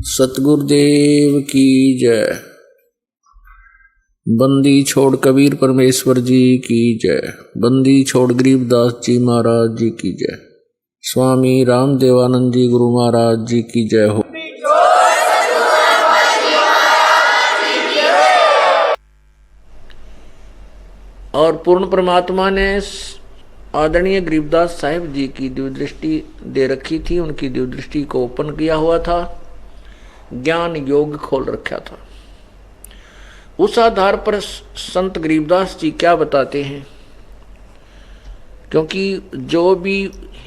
सतगुरुदेव की जय। बंदी छोड़ कबीर परमेश्वर जी की जय। बंदी छोड़ गरीबदास जी महाराज जी की जय। स्वामी रामदेवानंद जी गुरु महाराज जी की जय हो। और पूर्ण परमात्मा ने आदरणीय गरीबदास साहिब जी की दिव्य दृष्टि दे रखी थी। उनकी दिव्य दृष्टि को ओपन किया हुआ था, ज्ञान योग खोल रखा था। उस आधार पर संत गरीबदास जी क्या बताते हैं, क्योंकि जो भी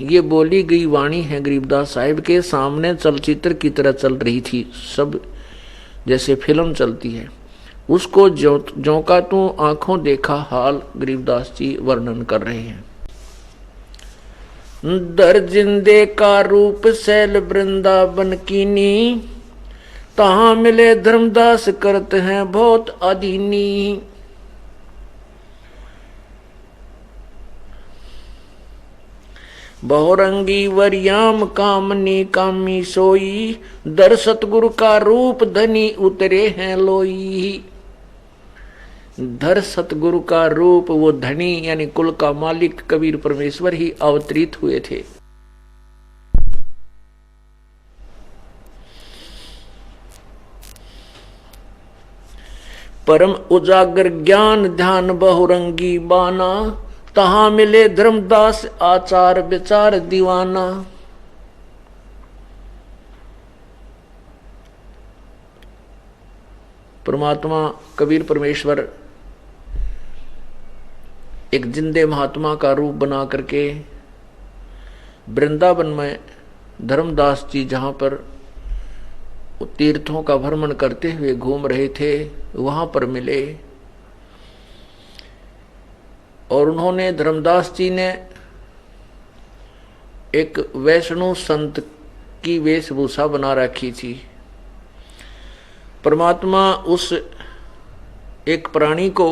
ये बोली गई वाणी है गरीबदास साहिब के सामने चलचित्र की तरह चल रही थी, सब जैसे फिल्म चलती है। उसको जो का तू आंखों देखा हाल गरीबदास जी वर्णन कर रहे हैं। दर जिंदे का रूप सैल वृंदावन कीनी, तहां मिले धर्मदास करते हैं बहुत अधीनी। बहुरंगी वरियाम कामनी कामी सोई, दर सतगुरु का रूप धनी उतरे हैं लोई। धर सतगुरु का रूप वो धनी यानी कुल का मालिक कबीर परमेश्वर ही अवतरित हुए थे। परम उजागर ज्ञान ध्यान बहुरंगी बाना, तहां मिले धर्मदास आचार विचार दीवाना। परमात्मा कबीर परमेश्वर एक जिंदे महात्मा का रूप बना करके वृंदावन में धर्मदास जी जहां पर तीर्थों का भ्रमण करते हुए घूम रहे थे वहां पर मिले। और उन्होंने धर्मदास जी ने एक वैष्णव संत की वेशभूषा बना रखी थी। परमात्मा उस एक प्राणी को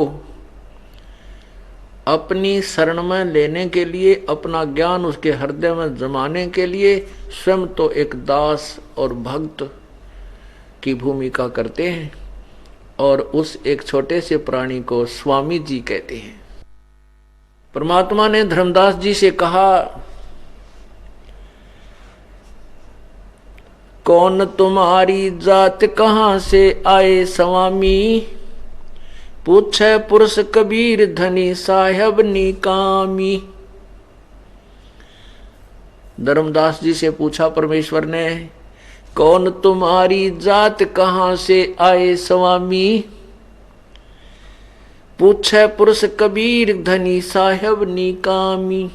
अपनी शरण में लेने के लिए, अपना ज्ञान उसके हृदय में जमाने के लिए स्वयं तो एक दास और भक्त की भूमिका करते हैं, और उस एक छोटे से प्राणी को स्वामी जी कहते हैं। परमात्मा ने धर्मदास जी से कहा, कौन तुम्हारी जात कहां से आए स्वामी, पूछे पुरुष कबीर धनी साहेब निकामी। धर्मदास जी से पूछा परमेश्वर ने, कौन तुम्हारी जात कहां से आए स्वामी, पूछे पुरुष कबीर धनी साहेब निकामी।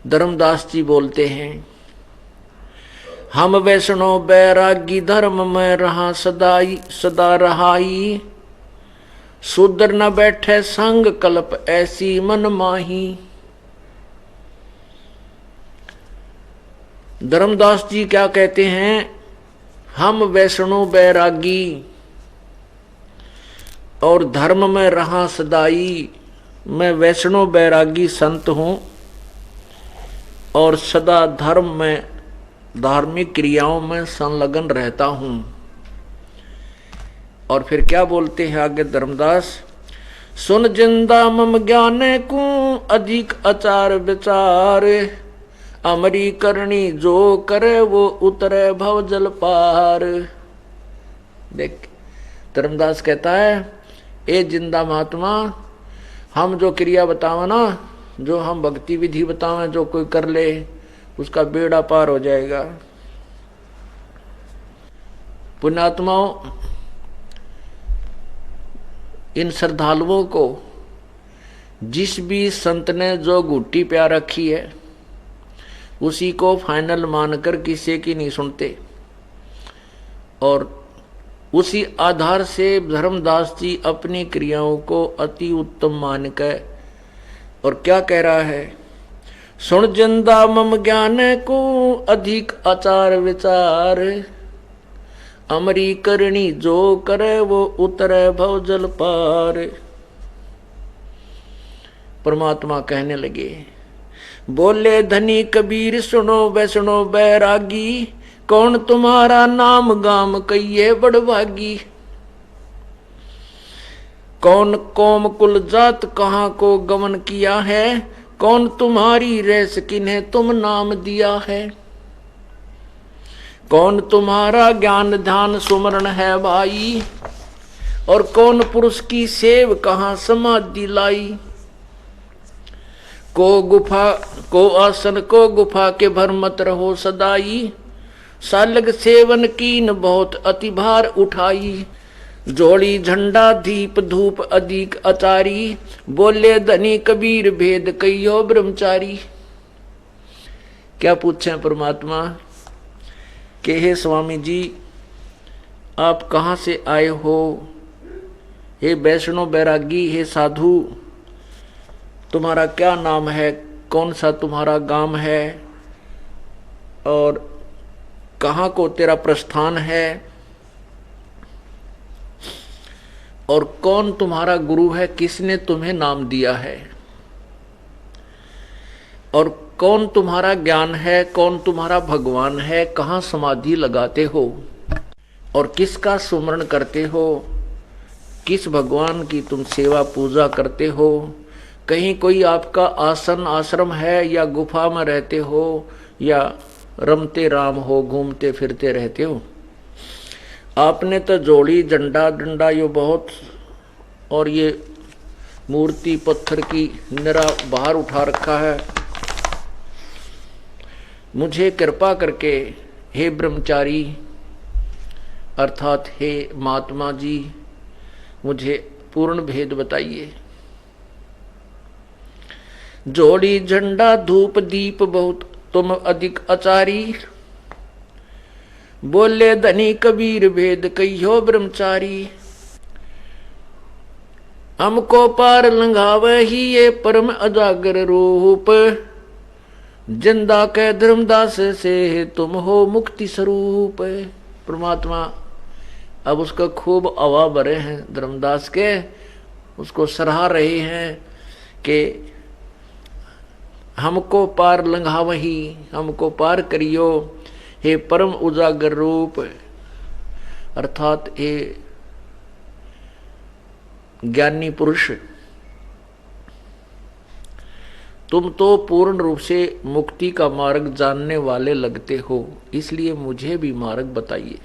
धर्मदास जी बोलते हैं, हम वैष्णव बैरागी धर्म में रहा सदा रहाई, सुधर न बैठे संग कल्प ऐसी मन माही। धर्मदास जी क्या कहते हैं, हम वैष्णव बैरागी और धर्म में रहा सदाई। मैं वैष्णव बैरागी संत हूं और सदा धर्म में धार्मिक क्रियाओं में संलग्न रहता हूं। और फिर क्या बोलते हैं आगे धर्मदास, सुन जिंदा मम ज्ञान को अधिक आचार विचार, अमरी करनी जो करे वो उतरे भव जल पार। देख धर्मदास कहता है, ए जिंदा महात्मा, हम जो क्रिया बतावा ना, जो हम भक्ति विधि बतावें, जो कोई कर ले उसका बेड़ा पार हो जाएगा। पुण्यात्माओं, इन श्रद्धालुओं को जिस भी संत ने जो घुट्टी प्यार रखी है उसी को फाइनल मानकर किसी की नहीं सुनते, और उसी आधार से धर्मदास जी अपनी क्रियाओं को अति उत्तम मानकर और क्या कह रहा है, सुन जिंदा मम ज्ञान को अधिक आचार विचार, अमरी करनी जो करे वो उतरे भव जल पार। परमात्मा कहने लगे, बोले धनी कबीर सुनो वैष्णो बैरागी, कौन तुम्हारा नाम गाम कहिए बड़भागी। कौन कौम कुल जात कहाँ को गमन किया है, कौन तुम्हारी रैस किन्हें तुम नाम दिया है। कौन तुम्हारा ज्ञान ध्यान सुमरण है भाई, और कौन पुरुष की सेव कहाँ समाधि लाई। को गुफा को आसन को गुफा के भर मत रहो सदाई, सालग सेवन कीन बहुत अति भार उठाई। जोड़ी झंडा दीप धूप अधिक अचारी, बोले धनी कबीर भेद कहियो ब्रह्मचारी। क्या पूछे परमात्मा कि हे स्वामी जी आप कहाँ से आए हो। हे वैष्णो बैरागी, हे साधु, तुम्हारा क्या नाम है, कौन सा तुम्हारा गांव है, और कहाँ को तेरा प्रस्थान है, और कौन तुम्हारा गुरु है, किसने तुम्हें नाम दिया है, और कौन तुम्हारा ज्ञान है, कौन तुम्हारा भगवान है, कहाँ समाधि लगाते हो और किसका सुमरण करते हो, किस भगवान की तुम सेवा पूजा करते हो। कहीं कोई आपका आसन आश्रम है, या गुफा में रहते हो, या रमते राम हो, घूमते फिरते रहते हो। आपने तो जोड़ी झंडा डंडा यो बहुत, और ये मूर्ति पत्थर की निरा बाहर उठा रखा है। मुझे कृपा करके हे ब्रह्मचारी अर्थात हे महात्मा जी, मुझे पूर्ण भेद बताइए। जोड़ी झंडा धूप दीप बहुत तुम अधिक आचारी, बोले धनी कबीर भेद कहियो ब्रह्मचारी। हमको पार लंघावे ही ये परम अजागर रूप, जिंदा के धर्मदास से तुम हो मुक्ति स्वरूप। परमात्मा अब उसका खूब हवा भरे हैं धर्मदास के, उसको सराह रहे हैं कि हमको पार लंघावही, हमको पार करियो हे परम उजागर रूप, अर्थात हे ज्ञानी पुरुष, तुम तो पूर्ण रूप से मुक्ति का मार्ग जानने वाले लगते हो, इसलिए मुझे भी मार्ग बताइए।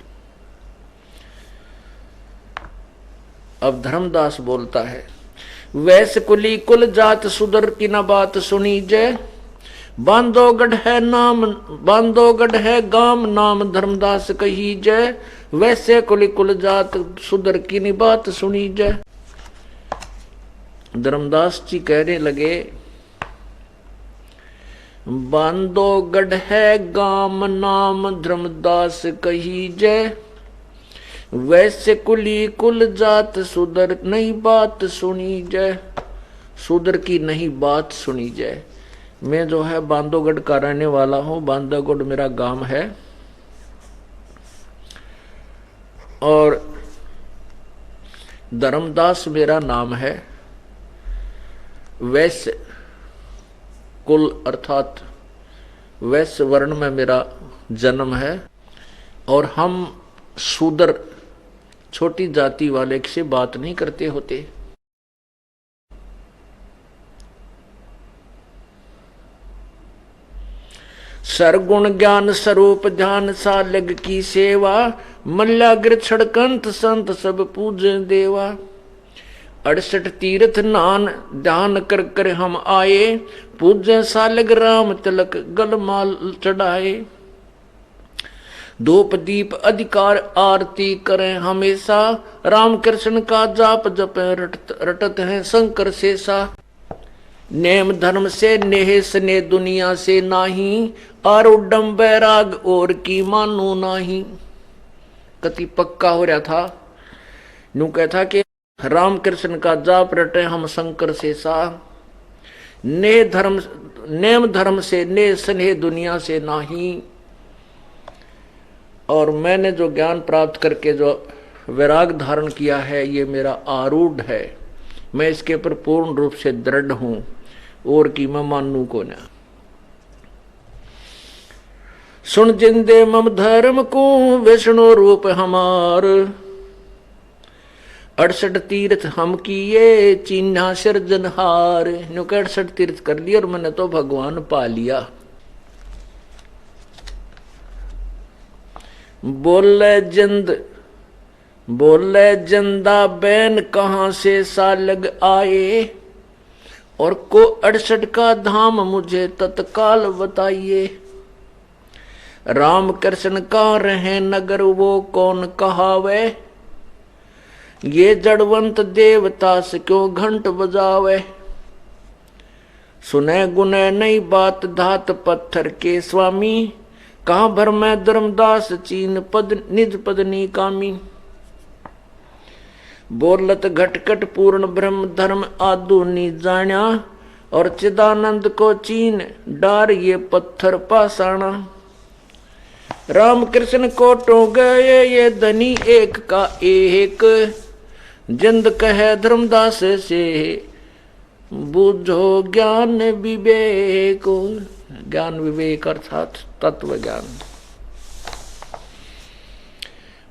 अब धर्मदास बोलता है, वैश्य कुली कुल जात सुदर की न बात सुनी जय, बांधोगढ़ है नाम बांधोगढ़ है गाम नाम धर्मदास कही जय, वैसे कुली कुल जात सुदर की न बात सुनी जय। धर्मदास जी कहने लगे, बांधोगढ़ है गाम नाम धर्मदास कही जय, वैसे कुली कुल जात सुदर नहीं बात सुनी जय। सुदर की नहीं बात सुनी जय। मैं जो है बांधोगढ़ का रहने वाला हूँ, बांधोगढ़ मेरा गांव है, और धर्मदास मेरा नाम है। वैश्य कुल अर्थात वैश्य वर्ण में मेरा जन्म है, और हम शूद्र छोटी जाति वाले से बात नहीं करते होते। सरगुण ज्ञान स्वरूप ध्यान सालग की सेवा, मल्लाग्र छड़कंत संत सब पूजे देवा। 68 तीर्थ नान ध्यान कर कर हम आए, पूजे सालग राम तिलक गलमाल चढ़ाए। धूप दीप अधिकार आरती करें हमेशा, राम कृष्ण का जाप जपे रटत हैं शंकर शेषा। नेम धर्म से नेह स्ने दुनिया से नाही, आरुडम बैराग और की मानो नाही। कति पक्का हो रहा था, यूं कहता कि राम कृष्ण का जाप रटे हम शंकर शेषा। नेम धर्म से ने स्नेह दुनिया से नाही, और मैंने जो ज्ञान प्राप्त करके जो वैराग धारण किया है ये मेरा आरूढ़ है, मैं इसके पर पूर्ण रूप से दृढ़ हूं, और की मैं मानू को ना। सुन जिंदे मम धर्म को विष्णु रूप हमार। 68 तीर्थ हम किए चिन्हा सिरजनहार। न्यू 68 तीर्थ कर लिया और मैंने तो भगवान पा लिया। बोले जिंदा बैन कहां से सालग आए, और को 68 का धाम मुझे तत्काल बताइए। राम कृष्ण का रहे नगर वो कौन कहावे, ये जड़वंत देवता से क्यों घंट बजावे। सुने गुने नई बात धात पत्थर के स्वामी, कहां भर में धर्मदास चीन पद निज पदनी कामी। बोलत घटकट पूर्ण ब्रह्म धर्म आदुनी जाना, और चिदानंद को चीन डार ये पत्थर पाषाणा। राम कृष्ण को टो गए ये धनी एक का एक, जिंद कहे धर्मदास से बुझो ज्ञान विवेक। ज्ञान विवेक अर्थात तत्व ज्ञान।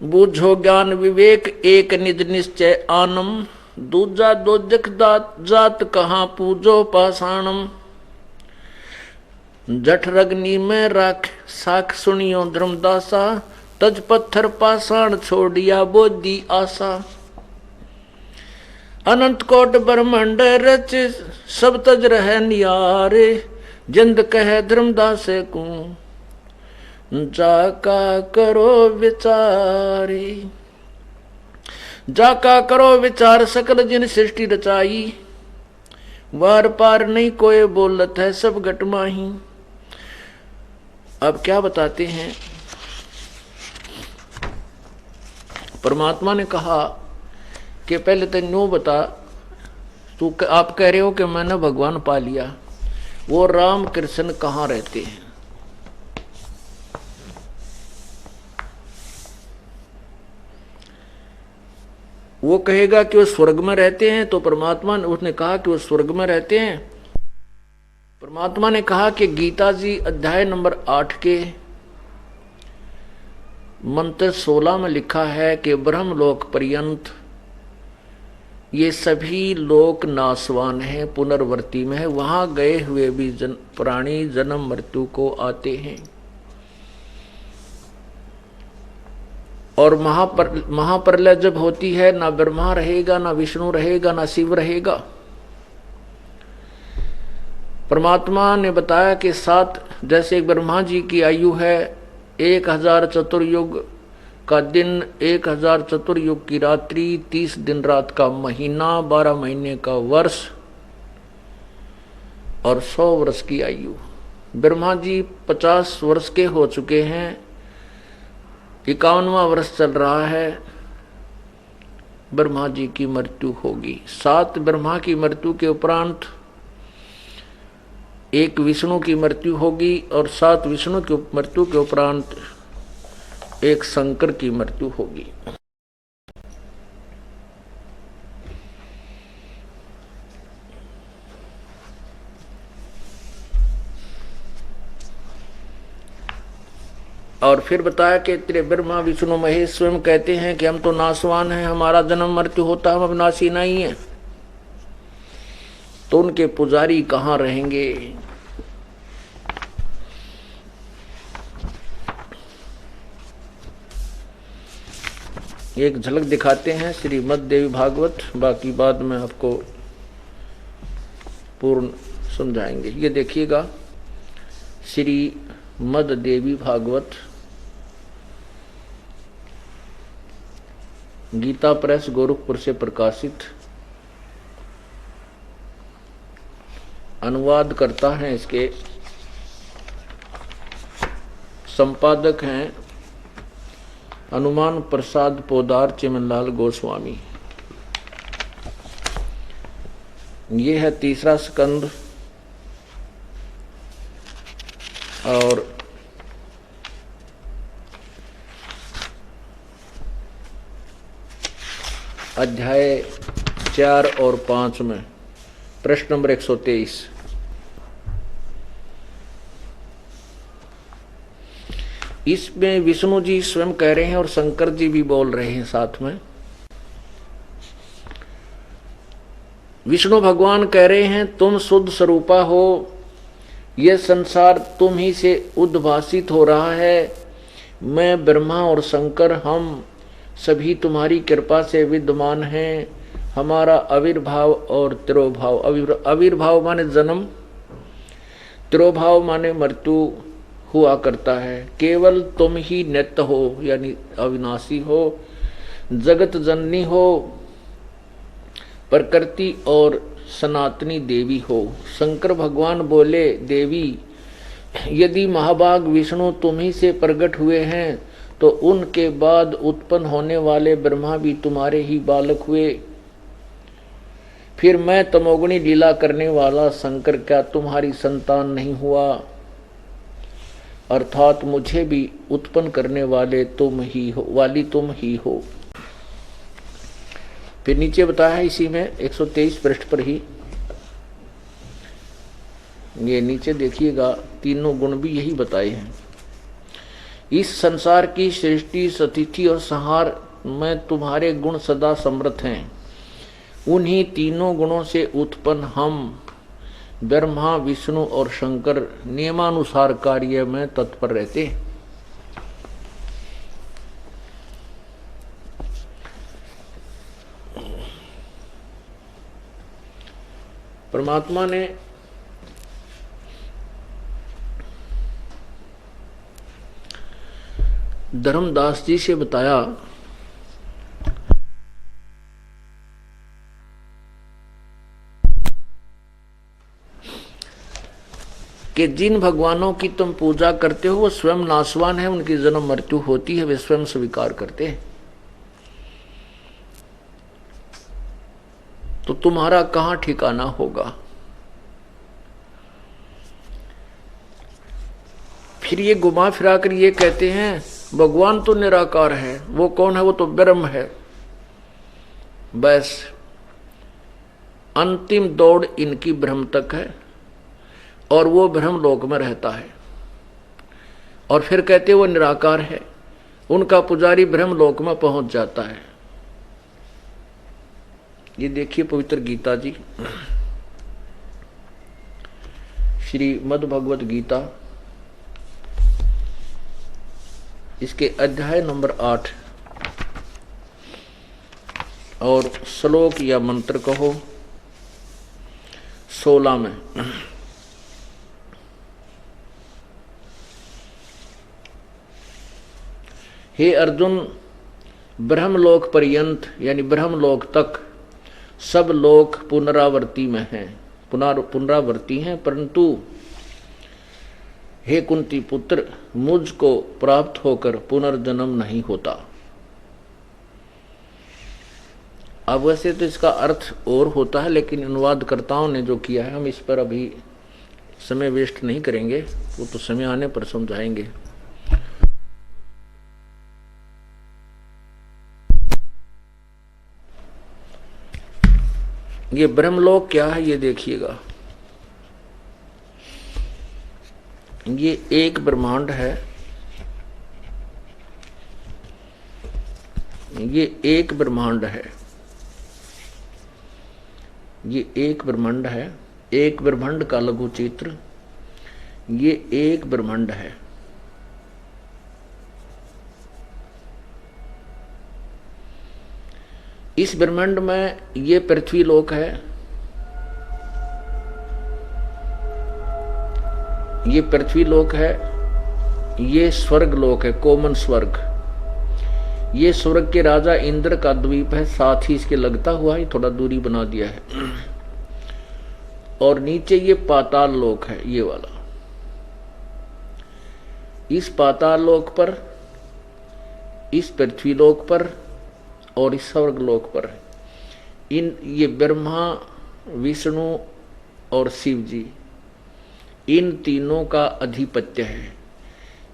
बुझो ज्ञान विवेक एक निज निश्चय आनम, दूजा दोजख जात कहाँ पूजो पाषाणम। जठ रग्नि में राख साख सुनियो धर्मदासा, तज पत्थर पाषाण छोड़िया बोधी आशा। अनंत कोट ब्रह्मांड रच सब तज रह नियारे, जिंद कहे धर्मदास को जाका करो विचारे। जाका करो विचार सकल जिन सृष्टि रचाई, वार पार नहीं कोई बोलत है सब घटमाही। अब क्या बताते हैं, परमात्मा ने कहा कि पहले तो न्यू बता, तू आप कह रहे हो कि मैंने भगवान पा लिया, वो राम कृष्ण कहाँ रहते हैं। वो कहेगा कि वो स्वर्ग में रहते हैं, तो परमात्मा ने उसने कहा कि वो स्वर्ग में रहते हैं। परमात्मा ने कहा कि गीता जी अध्याय नंबर 8 के मंत्र 16 में लिखा है कि ब्रह्मलोक पर्यंत ये सभी लोक नाशवान हैं, पुनर्वर्ती में है, वहां गए हुए भी प्राणी जन्म मृत्यु को आते हैं। और महाप्रलय जब होती है, ना ब्रह्मा रहेगा, ना विष्णु रहेगा, ना शिव रहेगा। परमात्मा ने बताया कि 7 जैसे ब्रह्मा जी की आयु है 1000 चतुर्युग का दिन, 1000 चतुर्युग की रात्रि, 30 दिन रात का महीना, 12 महीने का वर्ष और 100 वर्ष की आयु। ब्रह्मा जी 50 वर्ष के हो चुके हैं, 51वां वर्ष चल रहा है, ब्रह्मा जी की मृत्यु होगी। 7 ब्रह्मा की मृत्यु के उपरांत एक विष्णु की मृत्यु होगी, और 7 विष्णु की मृत्यु के उपरांत एक शंकर की मृत्यु होगी। और फिर बताया कि तेरे ब्रह्मा विष्णु महेश स्वयं कहते हैं कि हम तो नाशवान हैं, हमारा जन्म मृत्यु होता है, हम अविनाशी नहीं है। तो उनके पुजारी कहाँ रहेंगे। एक झलक दिखाते हैं श्रीमद् देवी भागवत, बाकी बाद में आपको पूर्ण समझाएंगे। ये देखिएगा श्रीमद् देवी भागवत, गीता प्रेस गोरखपुर से प्रकाशित। अनुवाद करता है, इसके संपादक हैं हनुमान प्रसाद पोदार चिमनलाल गोस्वामी। ये है 3रा स्कंद और अध्याय 4 और 5 में प्रश्न नंबर 123। इसमें विष्णु जी स्वयं कह रहे हैं और शंकर जी भी बोल रहे हैं साथ में। विष्णु भगवान कह रहे हैं तुम शुद्ध स्वरूपा हो, यह संसार तुम ही से उद्भासित हो रहा है। मैं ब्रह्मा और शंकर हम सभी तुम्हारी कृपा से विद्यमान हैं। हमारा आविर्भाव और तिरोभाव, आविर्भाव माने जन्म, तिरोभाव माने मृत्यु हुआ करता है। केवल तुम ही नित्य हो यानी अविनाशी हो, जगत जननी हो, प्रकृति और सनातनी देवी हो। शंकर भगवान बोले देवी यदि महाभाग विष्णु तुम ही से प्रकट हुए हैं तो उनके बाद उत्पन्न होने वाले ब्रह्मा भी तुम्हारे ही बालक हुए। फिर मैं तमोगुणी लीला करने वाला शंकर क्या तुम्हारी संतान नहीं हुआ? अर्थात मुझे भी उत्पन्न करने वाले तुम ही हो, वाली तुम ही हो। फिर नीचे बताया है इसी में 123 पृष्ठ पर ही, ये नीचे देखिएगा, तीनों गुण भी यही बताए हैं। इस संसार की सृष्टि, स्थिति और संहार में तुम्हारे गुण सदा समृद्ध हैं। उन्हीं तीनों गुणों से उत्पन्न हम ब्रह्मा, विष्णु और शंकर नियमानुसार कार्य में तत्पर रहते हैं। परमात्मा ने धर्मदास जी से बताया कि जिन भगवानों की तुम पूजा करते हो वो स्वयं नाशवान है, उनकी जन्म मृत्यु होती है, वे स्वयं स्वीकार करते हैं। तो तुम्हारा कहां ठिकाना होगा? फिर ये घुमा फिरा कर ये कहते हैं भगवान तो निराकार है, वो कौन है? वो तो ब्रह्म है। बस अंतिम दौड़ इनकी ब्रह्म तक है और वो ब्रह्म लोक में रहता है। और फिर कहते वो निराकार है, उनका पुजारी ब्रह्म लोक में पहुंच जाता है। ये देखिए पवित्र गीता जी, श्री मद् भगवत गीता, इसके अध्याय नंबर 8 और श्लोक या मंत्र कहो 16 में। हे अर्जुन, ब्रह्मलोक पर्यंत यानी ब्रह्मलोक तक सब लोक पुनरावर्ती में हैं, पुनरावर्ती हैं, परंतु हे कुंती पुत्र, मुझको प्राप्त होकर पुनर्जन्म नहीं होता। अब वैसे तो इसका अर्थ और होता है, लेकिन अनुवादकर्ताओं ने जो किया है हम इस पर अभी समय वेस्ट नहीं करेंगे, वो तो समय आने पर समझाएंगे। ये ब्रह्मलोक क्या है ये देखिएगा। ये एक ब्रह्मांड है, ये एक ब्रह्मांड है, ये एक ब्रह्मांड है, एक ब्रह्मांड का लघु चित्र, ये एक ब्रह्मांड है। इस ब्रह्मांड में ये पृथ्वी लोक है, ये पृथ्वी लोक है, ये स्वर्ग लोक है, कोमन स्वर्ग। ये स्वर्ग के राजा इंद्र का द्वीप है, साथ ही इसके लगता हुआ ही थोड़ा दूरी बना दिया है। और नीचे ये पाताल लोक है, ये वाला। इस पाताल लोक पर, इस पृथ्वी लोक पर और इस स्वर्ग लोक पर ये ब्रह्मा, विष्णु और शिव जी, इन तीनों का अधिपत्य है।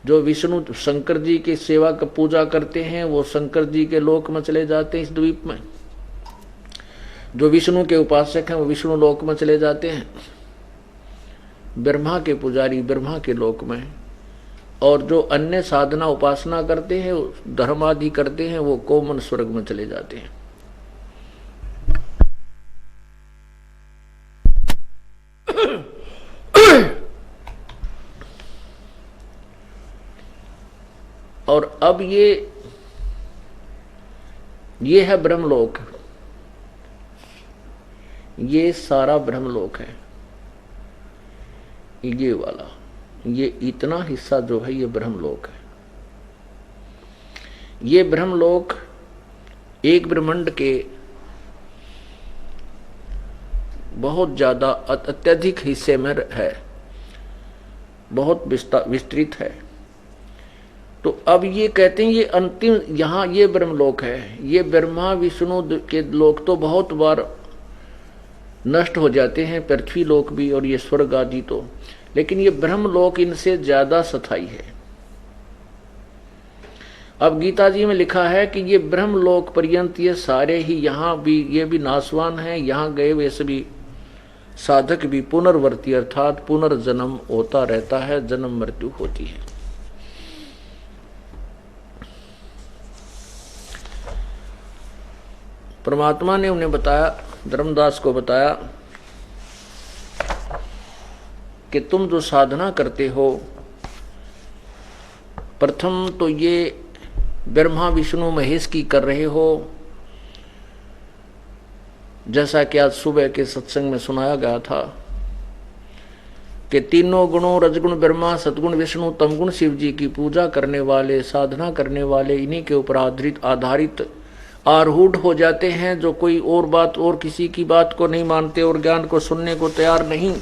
जो विष्णु शंकर जी की सेवा का पूजा करते हैं वो शंकर जी के लोक में चले जाते हैं, इस द्वीप में। जो विष्णु के उपासक हैं वो विष्णु लोक में चले जाते हैं, ब्रह्मा के पुजारी ब्रह्मा के लोक में, और जो अन्य साधना उपासना करते हैं, धर्म आदि करते हैं, वो कोमन स्वर्ग में चले जाते हैं। और अब ये है ब्रह्मलोक, ये सारा ब्रह्मलोक है। ये वाला, ये इतना हिस्सा जो है ये ब्रह्मलोक है। ये ब्रह्मलोक एक ब्रह्मांड के बहुत ज्यादा अत्यधिक हिस्से में है, बहुत विस्तृत है। तो अब ये कहते हैं ये अंतिम, यहां ये ब्रह्मलोक है। ये ब्रह्मा विष्णु के लोक तो बहुत बार नष्ट हो जाते हैं, पृथ्वी लोक भी और ये स्वर्ग आदि तो, लेकिन ये ब्रह्मलोक इनसे ज्यादा स्थायी है। अब गीता जी में लिखा है कि ये ब्रह्मलोक पर्यंत ये सारे ही, यहां भी ये भी नाशवान है, यहां गए वैसे भी साधक भी पुनर्वर्ती अर्थात पुनर्जन्म होता रहता है, जन्म मृत्यु होती है। परमात्मा ने उन्हें बताया, धर्मदास को बताया कि तुम जो साधना करते हो, प्रथम तो ये ब्रह्मा विष्णु महेश की कर रहे हो, जैसा कि आज सुबह के सत्संग में सुनाया गया था कि तीनों गुणों रजगुण ब्रह्मा, सतगुण विष्णु, तमगुण शिव जी की पूजा करने वाले, साधना करने वाले, इन्हीं के ऊपर आधारित आरूढ़ हो जाते हैं, जो कोई और बात और किसी की बात को नहीं मानते और ज्ञान को सुनने को तैयार नहीं।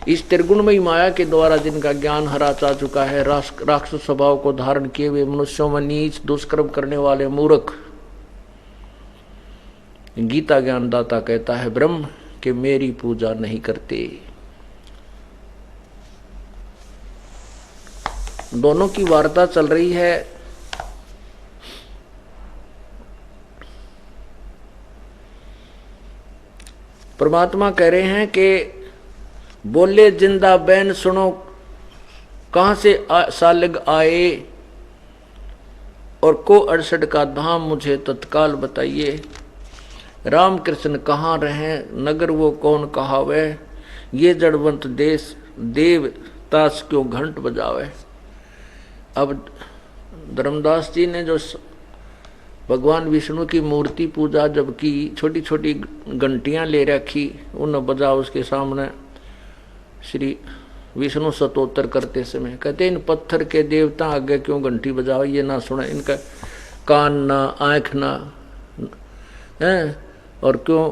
इस त्रिगुणमयी माया के द्वारा जिनका ज्ञान हरा जा चुका है, राक्षस स्वभाव को धारण किए हुए मनुष्यों में नीच दुष्कर्म करने वाले मूर्ख, गीता ज्ञानदाता कहता है ब्रह्म कि मेरी पूजा नहीं करते। दोनों की वार्ता चल रही है। परमात्मा कह रहे हैं कि बोले जिंदा बैन सुनो, कहां से सालिग आए और को 68 का धाम मुझे तत्काल बताइए। राम कृष्ण कहाँ रहे, नगर वो कौन कहावे, ये जड़वंत देश देव ताश क्यों घंट बजावे। अब धर्मदास जी ने जो भगवान विष्णु की मूर्ति पूजा जब की, छोटी छोटी घंटियां ले रखी, उन बजा उसके सामने श्री विष्णु स्तोत्र करते समय कहते इन पत्थर के देवता आगे क्यों घंटी बजाओ, ये ना सुने, इनका कान ना आंख ना है, और क्यों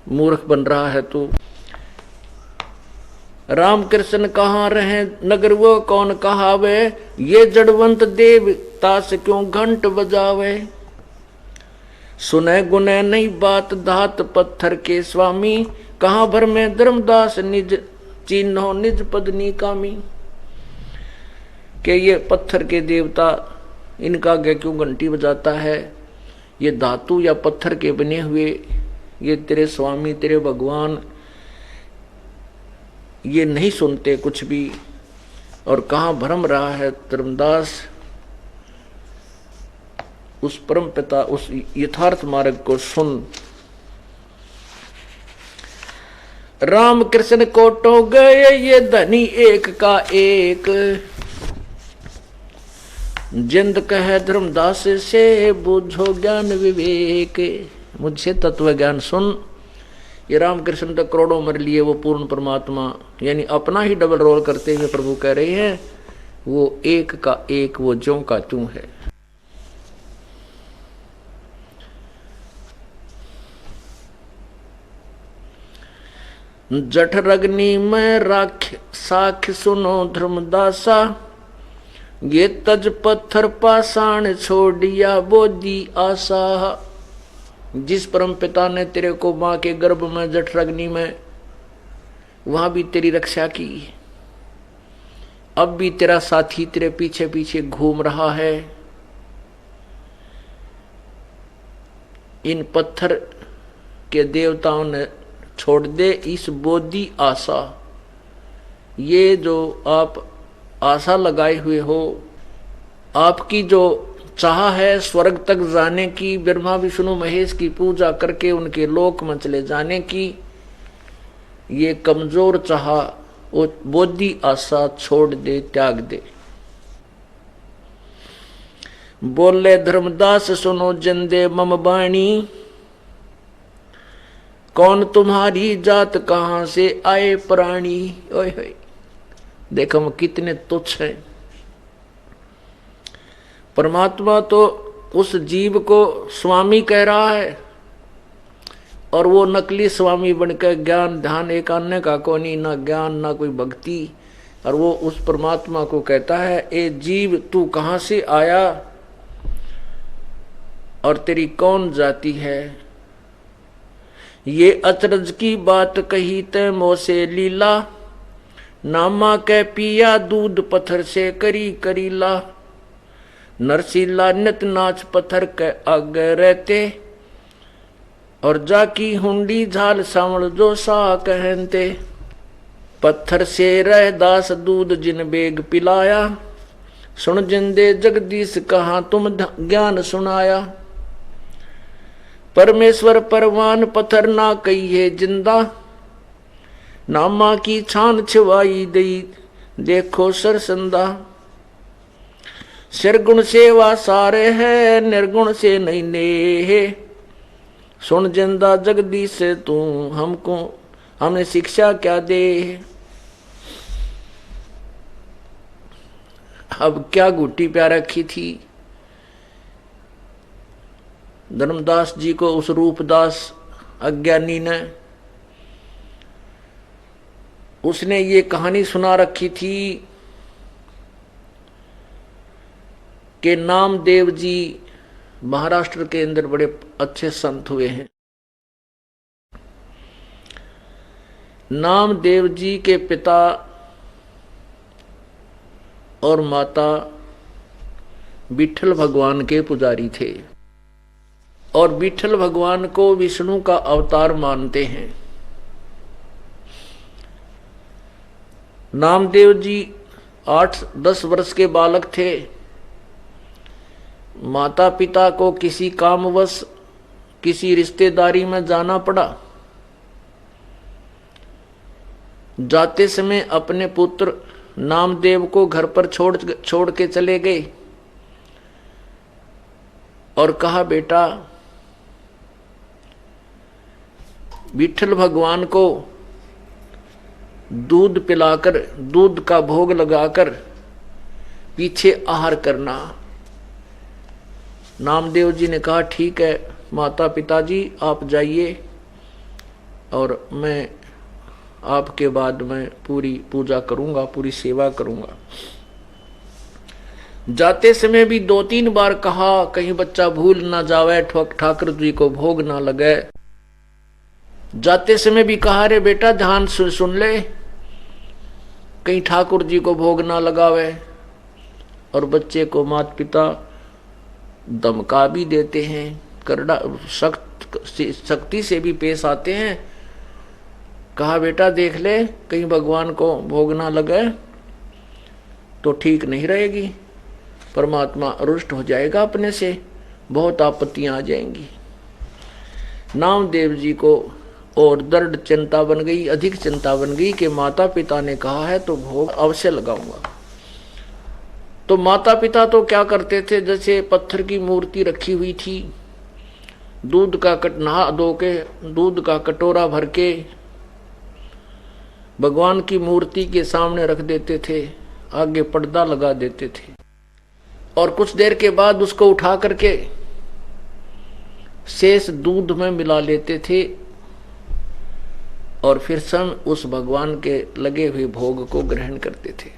मूर्ख बन रहा है तू। राम कृष्ण कहाँ रहे, नगर वो कौन कहावे, ये जड़वंत देव ताश क्यों घंट बजावे। सुने गुने नहीं बात धात पत्थर के स्वामी, कहाँ भर में धर्मदास निज चिन्हो निज पदनी कामी। कि ये पत्थर के देवता, इनका आगे क्यों घंटी बजाता है, ये धातु या पत्थर के बने हुए ये तेरे स्वामी तेरे भगवान ये नहीं सुनते कुछ भी, और कहाँ भ्रम रहा है धर्मदास। उस परम पिता उस यथार्थ मार्ग को सुन। राम कृष्ण कोटो गए ये धनी एक का एक, जिंद कहे धर्मदास से बुझो ज्ञान विवेक। मुझसे तत्व ज्ञान सुन। ये रामकृष्ण तो करोड़ों मर लिए, वो पूर्ण परमात्मा यानी अपना ही डबल रोल करते हुए प्रभु कह रहे हैं वो एक का एक, वो ज्यों का त्यों है। जठरग्नि में राख साख सुनो धर्मदासा, ये तज पत्थर पाषाण छोड़िया बोधी आशा। जिस परम पिता ने तेरे को मां के गर्भ में जठरग्नि में वहां भी तेरी रक्षा की, अब भी तेरा साथी तेरे पीछे पीछे घूम रहा है। इन पत्थर के देवताओं ने छोड़ दे इस बोधी आशा। ये जो आप आशा लगाए हुए हो, आपकी जो चाह है स्वर्ग तक जाने की, ब्रह्मा विष्णु महेश की पूजा करके उनके लोक में चले जाने की, ये कमजोर चाह वो बोधी आशा छोड़ दे, त्याग दे। बोले धर्मदास सुनो जिंदे मम बाणी, कौन तुम्हारी जात कहां से आए प्राणी। ओए होए, देखो हम कितने तुच्छ हैं। परमात्मा तो उस जीव को स्वामी कह रहा है और वो नकली स्वामी बनकर ज्ञान ध्यान एक अन्य का को नहीं, ना ज्ञान ना कोई भक्ति, और वो उस परमात्मा को कहता है ए जीव तू कहां से आया और तेरी कौन जाति है। ये अचरज की बात कही ते मोसे लीला, नामा के पिया दूध पत्थर से करी करीला। नरसीला नित नाच पत्थर के आगे रहते, और जाकी हुंडी झाल सावल जो सा कहते। पत्थर से रह दास दूध जिन बेग पिलाया, सुन जिंदे जगदीश कहाँ तुम ज्ञान सुनाया। परमेश्वर परवान पत्थर ना कहिए जिंदा, नामा की छान छिवाई दई देखो सरसंदा। सिरगुण सेवा सारे है निर्गुण से नहीं ने, सुन जिंदा जगदीश से तू हमको हमने शिक्षा क्या दे। अब क्या गुट्टी प्यार रखी थी धर्मदास जी को उस रूपदास अज्ञानी ने। उसने ये कहानी सुना रखी थी कि नामदेव जी महाराष्ट्र के अंदर बड़े अच्छे संत हुए हैं। नामदेव जी के पिता और माता विठल भगवान के पुजारी थे और विठल भगवान को विष्णु का अवतार मानते हैं। नामदेव जी 8-10 वर्ष के बालक थे। माता पिता को किसी कामवश किसी रिश्तेदारी में जाना पड़ा। जाते समय अपने पुत्र नामदेव को घर पर छोड़ के चले गए और कहा बेटा विठल भगवान को दूध पिलाकर दूध का भोग लगाकर पीछे आहार करना। नामदेव जी ने कहा ठीक है माता पिताजी आप जाइए और मैं आपके बाद में पूरी पूजा करूंगा, पूरी सेवा करूंगा। जाते समय भी 2-3 बार कहा कहीं बच्चा भूल ना जावे, ठाकुर जी को भोग ना लगे। जाते समय भी कहा रे बेटा ध्यान सुन ले, कहीं ठाकुर जी को भोग ना लगावे। और बच्चे को माता पिता धमका भी देते हैं, करड़ा सख्ती से भी पेश आते हैं। कहा बेटा देख ले कहीं भगवान को भोग ना लगे तो ठीक नहीं रहेगी, परमात्मा रुष्ट हो जाएगा अपने से, बहुत आपत्तियां आ जाएंगी। नामदेव जी को और दृढ़ चिंता बन गई, अधिक चिंता बन गई कि माता पिता ने कहा है तो भोग अवश्य लगाऊंगा। तो माता पिता तो क्या करते थे, जैसे पत्थर की मूर्ति रखी हुई थी, दूध का नहा धो के दूध का कटोरा भर के भगवान की मूर्ति के सामने रख देते थे, आगे पर्दा लगा देते थे और कुछ देर के बाद उसको उठा करके शेष दूध में मिला लेते थे और फिर स्वयं उस भगवान के लगे हुए भोग को ग्रहण करते थे।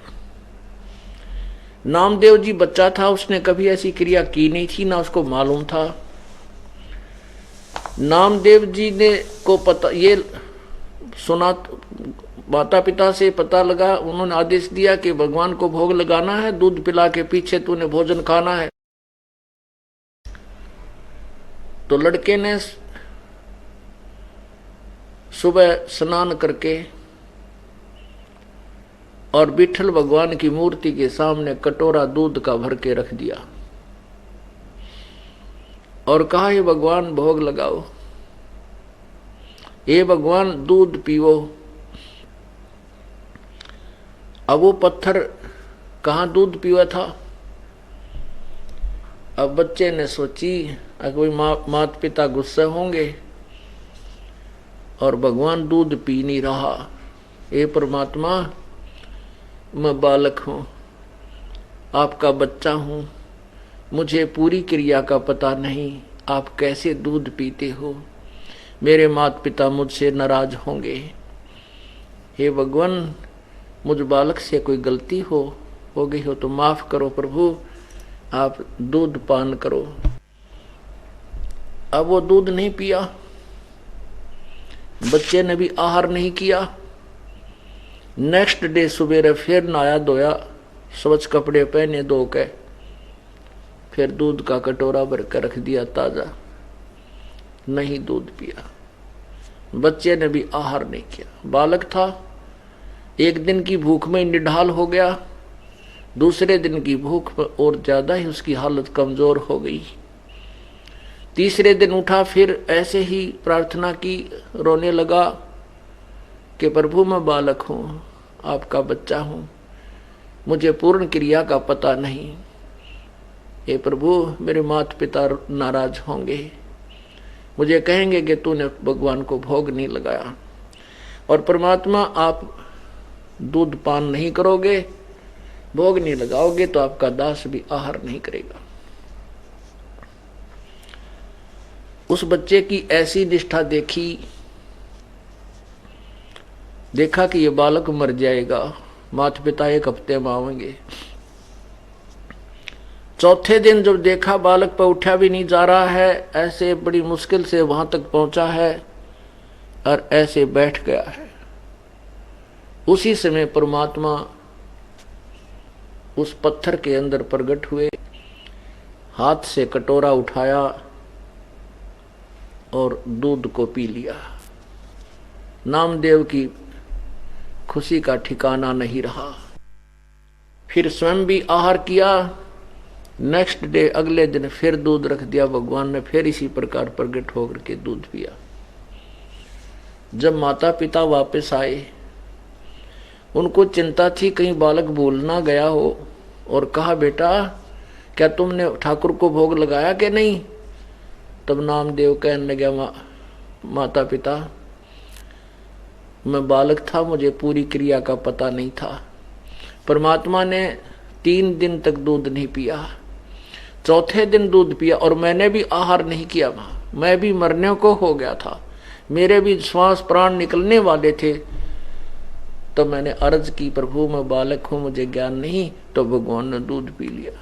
नामदेव जी बच्चा था, उसने कभी ऐसी क्रिया की नहीं थी, ना उसको मालूम था। नामदेव जी ने को पता ये सुना, माता पिता से पता लगा, उन्होंने आदेश दिया कि भगवान को भोग लगाना है, दूध पिला के पीछे तूने भोजन खाना है। तो लड़के ने सुबह स्नान करके और विठल भगवान की मूर्ति के सामने कटोरा दूध का भर के रख दिया और कहा, ये भगवान भोग लगाओ, ये भगवान दूध पीवो। अब वो पत्थर कहाँ दूध पीवा था। अब बच्चे ने सोची, कोई माता पिता गुस्से होंगे और भगवान दूध पी नहीं रहा। हे परमात्मा, मैं बालक हूँ, आपका बच्चा हूँ, मुझे पूरी क्रिया का पता नहीं, आप कैसे दूध पीते हो, मेरे माता पिता मुझसे नाराज होंगे। हे भगवान, मुझ बालक से कोई गलती हो गई हो तो माफ करो प्रभु, आप दूध पान करो। अब वो दूध नहीं पिया, बच्चे ने भी आहार नहीं किया। नेक्स्ट डे सुबेरे फिर नहाया धोया, स्वच्छ कपड़े पहने धो के, फिर दूध का कटोरा भर कर रख दिया ताजा, नहीं दूध पिया। बच्चे ने भी आहार नहीं किया। बालक था, एक दिन की भूख में निढाल हो गया, दूसरे दिन की भूख में और ज्यादा ही उसकी हालत कमजोर हो गई। तीसरे दिन उठा, फिर ऐसे ही प्रार्थना की, रोने लगा कि प्रभु मैं बालक हूँ, आपका बच्चा हूँ, मुझे पूर्ण क्रिया का पता नहीं। हे प्रभु, मेरे माता पिता नाराज होंगे, मुझे कहेंगे कि तूने भगवान को भोग नहीं लगाया। और परमात्मा, आप दूध पान नहीं करोगे, भोग नहीं लगाओगे तो आपका दास भी आहार नहीं करेगा। उस बच्चे की ऐसी निष्ठा देखा कि ये बालक मर जाएगा, माता पिता एक हफ्ते में आवेंगे। चौथे दिन जब देखा बालक पर उठा भी नहीं जा रहा है, ऐसे बड़ी मुश्किल से वहां तक पहुंचा है और ऐसे बैठ गया है, उसी समय परमात्मा उस पत्थर के अंदर प्रकट हुए, हाथ से कटोरा उठाया और दूध को पी लिया। नामदेव की खुशी का ठिकाना नहीं रहा। फिर स्वयं भी आहार किया। नेक्स्ट डे, अगले दिन फिर दूध रख दिया। भगवान ने फिर इसी प्रकार प्रकट होकर के दूध पिया। जब माता पिता वापस आए, उनको चिंता थी कहीं बालक भूल ना गया हो, और कहा, बेटा क्या तुमने ठाकुर को भोग लगाया कि नहीं। तब नामदेव कहने लगा, माता पिता, मैं बालक था, मुझे पूरी क्रिया का पता नहीं था। परमात्मा ने 3 दिन तक दूध नहीं पिया, चौथे दिन दूध पिया, और मैंने भी आहार नहीं किया। मैं भी मरने को हो गया था, मेरे भी श्वास प्राण निकलने वाले थे। तो मैंने अर्ज की, प्रभु मैं बालक हूं, मुझे ज्ञान नहीं। तो भगवान ने दूध पी लिया।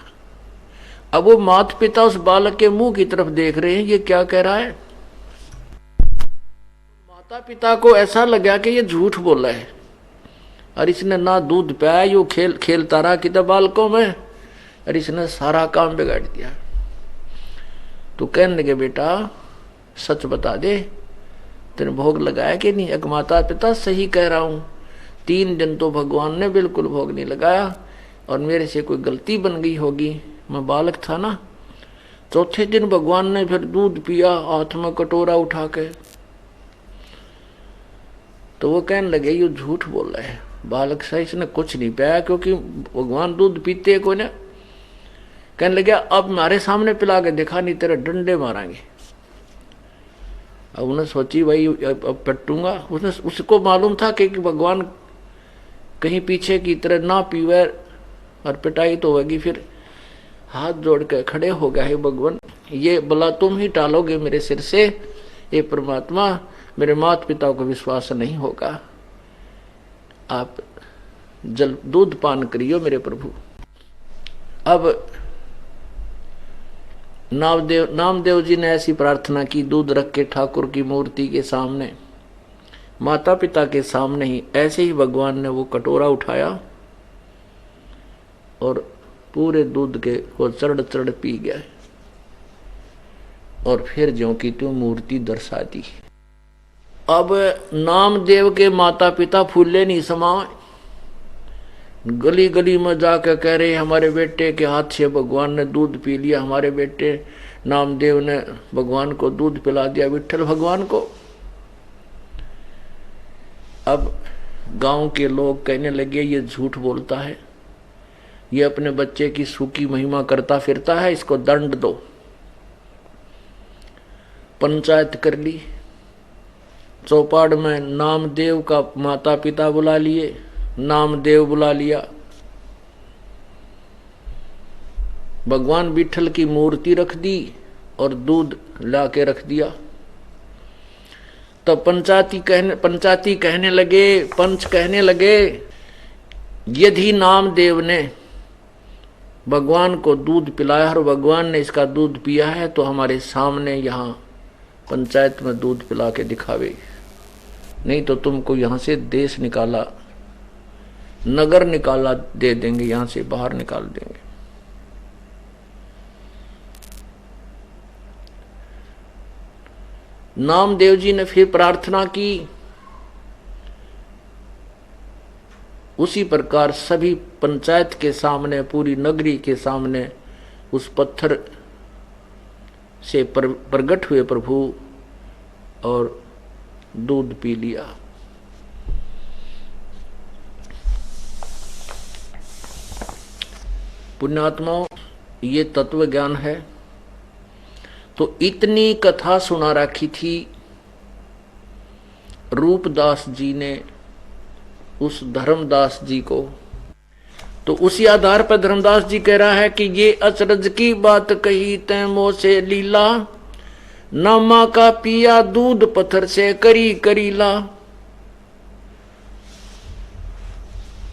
अब वो माता पिता उस बालक के मुंह की तरफ देख रहे हैं, ये क्या कह रहा है। माता पिता को ऐसा लगा कि ये झूठ बोला है, और इसने ना दूध पिया, यू खेलता रहा कि बालकों में, और इसने सारा काम बिगाड़ दिया। तो कहने लगे, बेटा सच बता दे, तेने भोग लगाया कि नहीं। एक माता पिता, सही कह रहा हूं, 3 दिन तो भगवान ने बिल्कुल भोग नहीं लगाया, और मेरे से कोई गलती बन गई होगी, मैं बालक था ना। चौथे दिन भगवान ने फिर दूध पिया, हाथ में कटोरा उठा के। तो वो कहने लगे, ये झूठ बोल रहा है, बालक सा इसने कुछ नहीं पिया, क्योंकि भगवान दूध पीते को ना। कहने लगे, अब हमारे सामने पिला के देखा, नहीं तेरे डंडे मारेंगे। अब उन्हें सोची, भाई अब पटूंगा। उसको मालूम था कि भगवान कहीं पीछे की तरह ना पीवे और पिटाई तो होगी। फिर हाथ जोड़ के खड़े हो गया, हे भगवान, ये भला तुम ही टालोगे मेरे सिर से। ये परमात्मा, मेरे माता पिता को विश्वास नहीं होगा, आप जल दूध पान करियो मेरे प्रभु। अब नामदेव जी ने ऐसी प्रार्थना की, दूध रख के ठाकुर की मूर्ति के सामने, माता पिता के सामने ही। ऐसे ही भगवान ने वो कटोरा उठाया और पूरे दूध के वो चढ़ पी गया, और फिर ज्यों की त्यों मूर्ति दर्शा दी। अब नामदेव के माता पिता फूले नहीं समाए, गली गली में जाकर कह रहे हमारे बेटे के हाथ से भगवान ने दूध पी लिया, हमारे बेटे नामदेव ने भगवान को दूध पिला दिया, विट्ठल भगवान को। अब गांव के लोग कहने लगे ये झूठ बोलता है, ये अपने बच्चे की सूखी महिमा करता फिरता है, इसको दंड दो। पंचायत कर ली, चौपाड़ में नामदेव का माता पिता बुला लिए, नामदेव बुला लिया, भगवान विट्ठल की मूर्ति रख दी और दूध ला के रख दिया। तो पंचायती कहने लगे, पंच कहने लगे, यदि नामदेव ने भगवान को दूध पिलाया और भगवान ने इसका दूध पिया है तो हमारे सामने यहाँ पंचायत में दूध पिला के दिखावे, नहीं तो तुमको यहाँ से देश निकाला, नगर निकाला दे देंगे, यहाँ से बाहर निकाल देंगे। नामदेव जी ने फिर प्रार्थना की। उसी प्रकार सभी पंचायत के सामने, पूरी नगरी के सामने उस पत्थर से प्रकट हुए प्रभु और दूध पी लिया। पुण्यात्माओं, ये तत्व ज्ञान है। तो इतनी कथा सुना रखी थी रूपदास जी ने उस धर्मदास जी को। तो उसी आधार पर धर्मदास जी कह रहा है कि ये अचरज की बात कही तै मोह से लीला, नामा का पिया दूध पत्थर से करी करीला।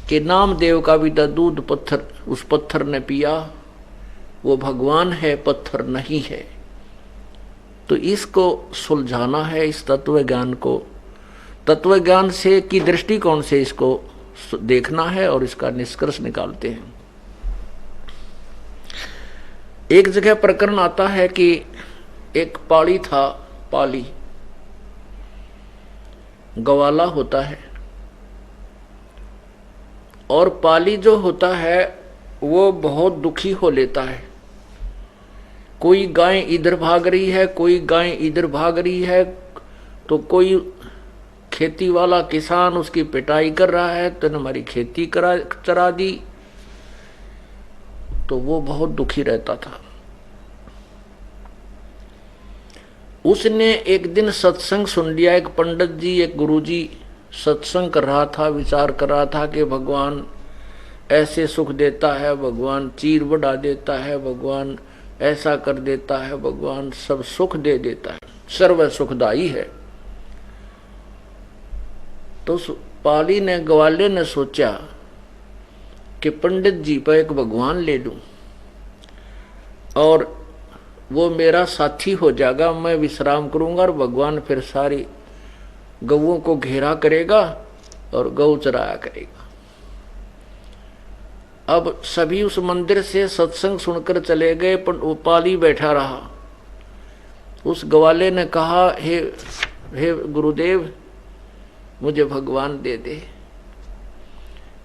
कि नामदेव का भी दूध पत्थर, उस पत्थर ने पिया, वो भगवान है, पत्थर नहीं है। तो इसको सुलझाना है, इस तत्व ज्ञान को, तत्व ज्ञान से की दृष्टिकोण से इसको देखना है और इसका निष्कर्ष निकालते हैं। एक जगह प्रकरण आता है कि एक पाली था, पाली गवाला होता है, और पाली जो होता है वो बहुत दुखी हो लेता है। कोई गाय इधर भाग रही है, कोई गाय इधर भाग रही है, तो कोई खेती वाला किसान उसकी पिटाई कर रहा है, तो हमारी खेती चरा दी। तो वो बहुत दुखी रहता था। उसने एक दिन सत्संग सुन लिया, एक पंडित जी, एक गुरुजी सत्संग कर रहा था, विचार कर रहा था कि भगवान ऐसे सुख देता है, भगवान चीर बढ़ा देता है, भगवान ऐसा कर देता है, भगवान सब सुख दे देता है, सर्व सुखदाई है। तो पाली ने, ग्वाले ने सोचा कि पंडित जी पर एक भगवान ले लूं और वो मेरा साथी हो जाएगा, मैं विश्राम करूंगा और भगवान फिर सारी गऊओं को घेरा करेगा और गौ चराया करेगा। अब सभी उस मंदिर से सत्संग सुनकर चले गए, पर वो पाली बैठा रहा। उस ग्वाले ने कहा, हे गुरुदेव, मुझे भगवान दे दे,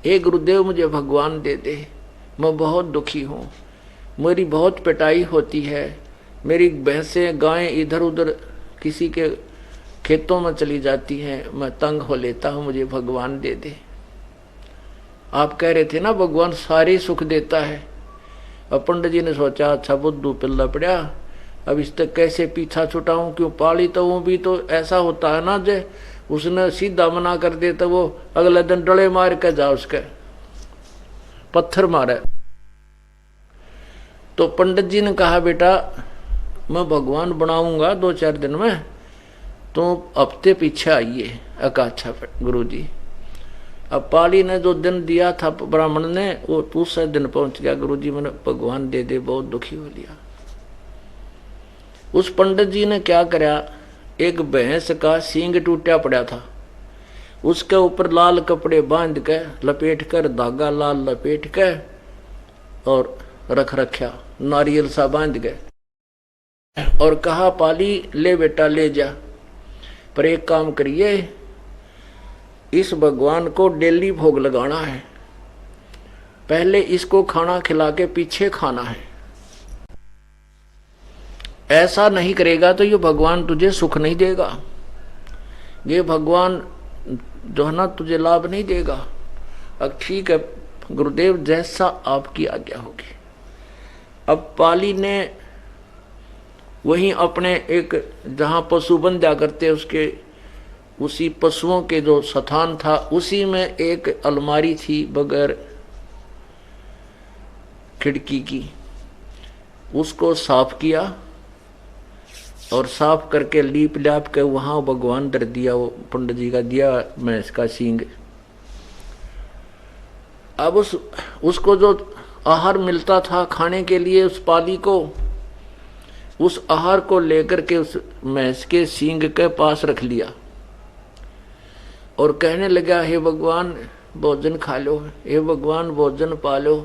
हे गुरुदेव मुझे भगवान दे दे, मैं बहुत दुखी हूँ, मेरी बहुत पिटाई होती है, मेरी भैंसें गायें इधर उधर किसी के खेतों में चली जाती हैं, मैं तंग हो लेता हूँ, मुझे भगवान दे दे। आप कह रहे थे ना भगवान सारे सुख देता है। अब पंडित जी ने सोचा, अच्छा बुद्धू पिल्ला पड़ा, अब इस तक कैसे पीछा छुटाऊं, क्यों पाली तो वो भी तो ऐसा होता है ना, जे उसने सीधा मना कर दे तो वो अगले दिन डले मार के जा, उसके पत्थर मारे। तो पंडित जी ने कहा, बेटा मैं भगवान बनाऊंगा 2-4 दिन में, तो हफ्ते पीछे आइए। अच्छा गुरु जी। अब पाली ने जो दिन दिया था ब्राह्मण ने, वो दूसरे दिन पहुंच गया, गुरु जी मैंने भगवान दे दे, बहुत दुखी हो लिया। उस पंडित जी ने क्या करा, एक भैंस का सींग टूटा पड़ा था, उसके ऊपर लाल कपड़े बांध के लपेट कर, धागा लाल लपेट के और रख रखा, नारियल सा बांध गए और कहा, पाली ले बेटा ले जा, पर एक काम करिए, इस भगवान को डेली भोग लगाना है, पहले इसको खाना खिला के पीछे खाना है। ऐसा नहीं करेगा तो ये भगवान तुझे सुख नहीं देगा, ये भगवान जो है ना तुझे लाभ नहीं देगा। अब ठीक है गुरुदेव, जैसा आपकी आज्ञा होगी। अब पाली ने वहीं अपने एक जहाँ पशु बंधा करते उसके उसी पशुओं के जो स्थान था उसी में एक अलमारी थी बगैर खिड़की की, उसको साफ किया और साफ करके लीप लाप के वहां भगवान धर दिया, वो पंडित जी का दिया भैंस का सींग। अब उसको जो आहार मिलता था खाने के लिए उस पाली को, उस आहार को लेकर के उस भैंस के सींग के पास रख लिया और कहने लगा हे भगवान भोजन खा लो, हे भगवान भोजन पा लो।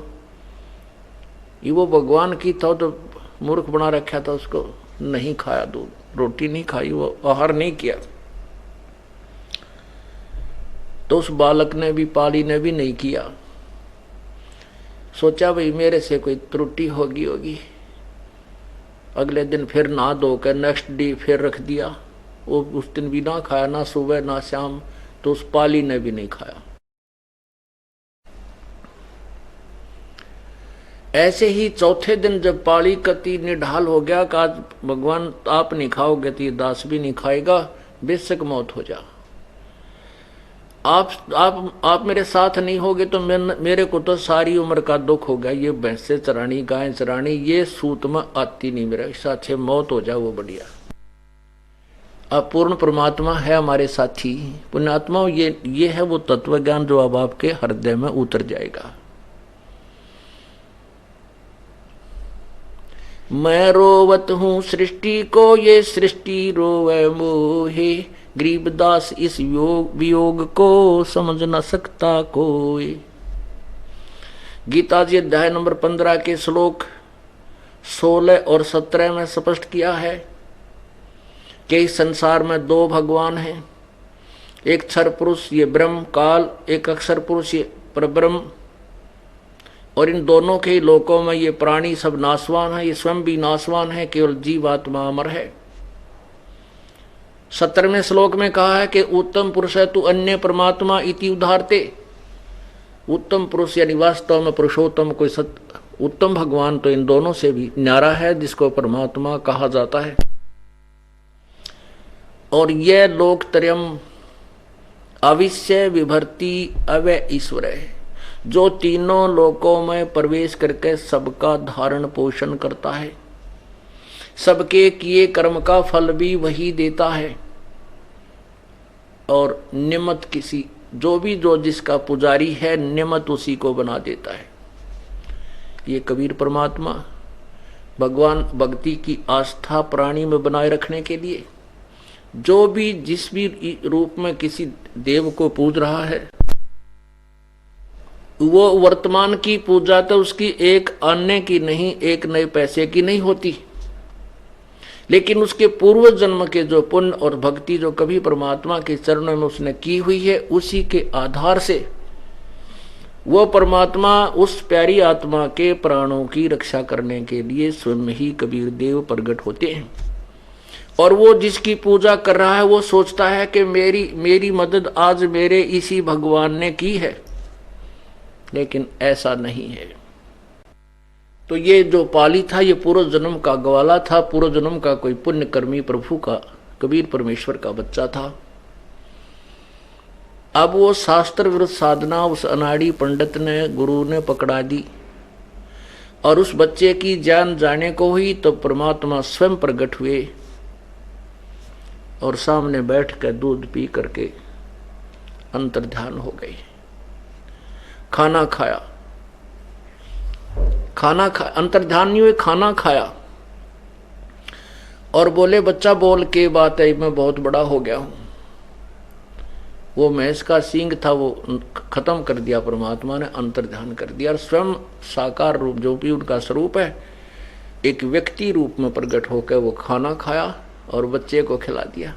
ये वो भगवान की था तो मूर्ख बना रखा था, उसको नहीं खाया, दूध रोटी नहीं खाई, वो आहार नहीं किया। तो उस बालक ने भी पाली ने भी नहीं किया। सोचा भाई मेरे से कोई त्रुटि होगी। अगले दिन फिर नहा धो कर नेक्स्ट डे फिर रख दिया। वो उस दिन भी ना खाया, ना सुबह ना शाम, तो उस पाली ने भी नहीं खाया। ऐसे ही चौथे दिन जब पाली कति निढाल हो गया कि आज भगवान आप नहीं खाओगे तो ये दास भी नहीं खाएगा, बेशक मौत हो जा। आप मेरे साथ नहीं होगे तो मेरे को तो सारी उम्र का दुख होगा। ये भैंसे चरानी गाय चरानी ये सूत में आती नहीं, मेरा साथ मौत हो जाए वो बढ़िया। अब पूर्ण परमात्मा है हमारे साथी पुण्यात्मा, ये है वो तत्व ज्ञान जो अब आपके हृदय में उतर जाएगा। मैं रोवत हूँ सृष्टि को, ये सृष्टि रोवे मोहे, गरीबदास इस वियोग को समझ न सकता कोई। गीता जी अध्याय नंबर 15 के श्लोक 16 और 17 में स्पष्ट किया है कि इस संसार में दो भगवान हैं, एक क्षर पुरुष ये ब्रह्म काल, एक अक्षर पुरुष ये परब्रह्म, और इन दोनों के लोकों में ये प्राणी सब नाशवान है, ये स्वयं भी नाशवान है, केवल जीवात्मा अमर है। 17वें श्लोक में कहा है कि उत्तम पुरुष है तू अन्य परमात्मा इति उदाहरते। उत्तम पुरुष यानी वास्तव में पुरुषोत्तम कोई उत्तम भगवान तो इन दोनों से भी न्यारा है जिसको परमात्मा कहा जाता है। और यह लोकत्रयम अविश्य विभर्ति अवय ईश्वर है, जो तीनों लोकों में प्रवेश करके सबका धारण पोषण करता है, सबके किए कर्म का फल भी वही देता है, और निमित्त किसी जो जिसका पुजारी है निमित्त उसी को बना देता है। ये कबीर परमात्मा भगवान भक्ति की आस्था प्राणी में बनाए रखने के लिए जो भी जिस भी रूप में किसी देव को पूज रहा है, वो वर्तमान की पूजा तो उसकी एक अन्य की नहीं, एक नए पैसे की नहीं होती, लेकिन उसके पूर्व जन्म के जो पुण्य और भक्ति जो कभी परमात्मा के चरणों में उसने की हुई है, उसी के आधार से वो परमात्मा उस प्यारी आत्मा के प्राणों की रक्षा करने के लिए स्वयं ही कबीर देव प्रकट होते हैं। और वो जिसकी पूजा कर रहा है वो सोचता है कि मेरी मदद आज मेरे इसी भगवान ने की है, लेकिन ऐसा नहीं है। तो ये जो पाली था ये पूर्व जन्म का ग्वाला था, पूर्व जन्म का कोई पुण्यकर्मी प्रभु का कबीर परमेश्वर का बच्चा था। अब वो शास्त्र विरुद्ध साधना उस अनाड़ी पंडित ने गुरु ने पकड़ा दी और उस बच्चे की जान जाने को ही तो परमात्मा स्वयं प्रकट हुए और सामने बैठ कर दूध पी करके अंतर्ध्यान हो गए। खाना खाया अंतर्ध्यान नहीं हुए, खाना खाया और बोले बच्चा बोल के बात है मैं बहुत बड़ा हो गया हूं। वो भैंस का सींग था वो खत्म कर दिया परमात्मा ने, अंतर्ध्यान कर दिया और स्वयं साकार रूप जो भी उनका स्वरूप है एक व्यक्ति रूप में प्रकट होकर वो खाना खाया और बच्चे को खिला दिया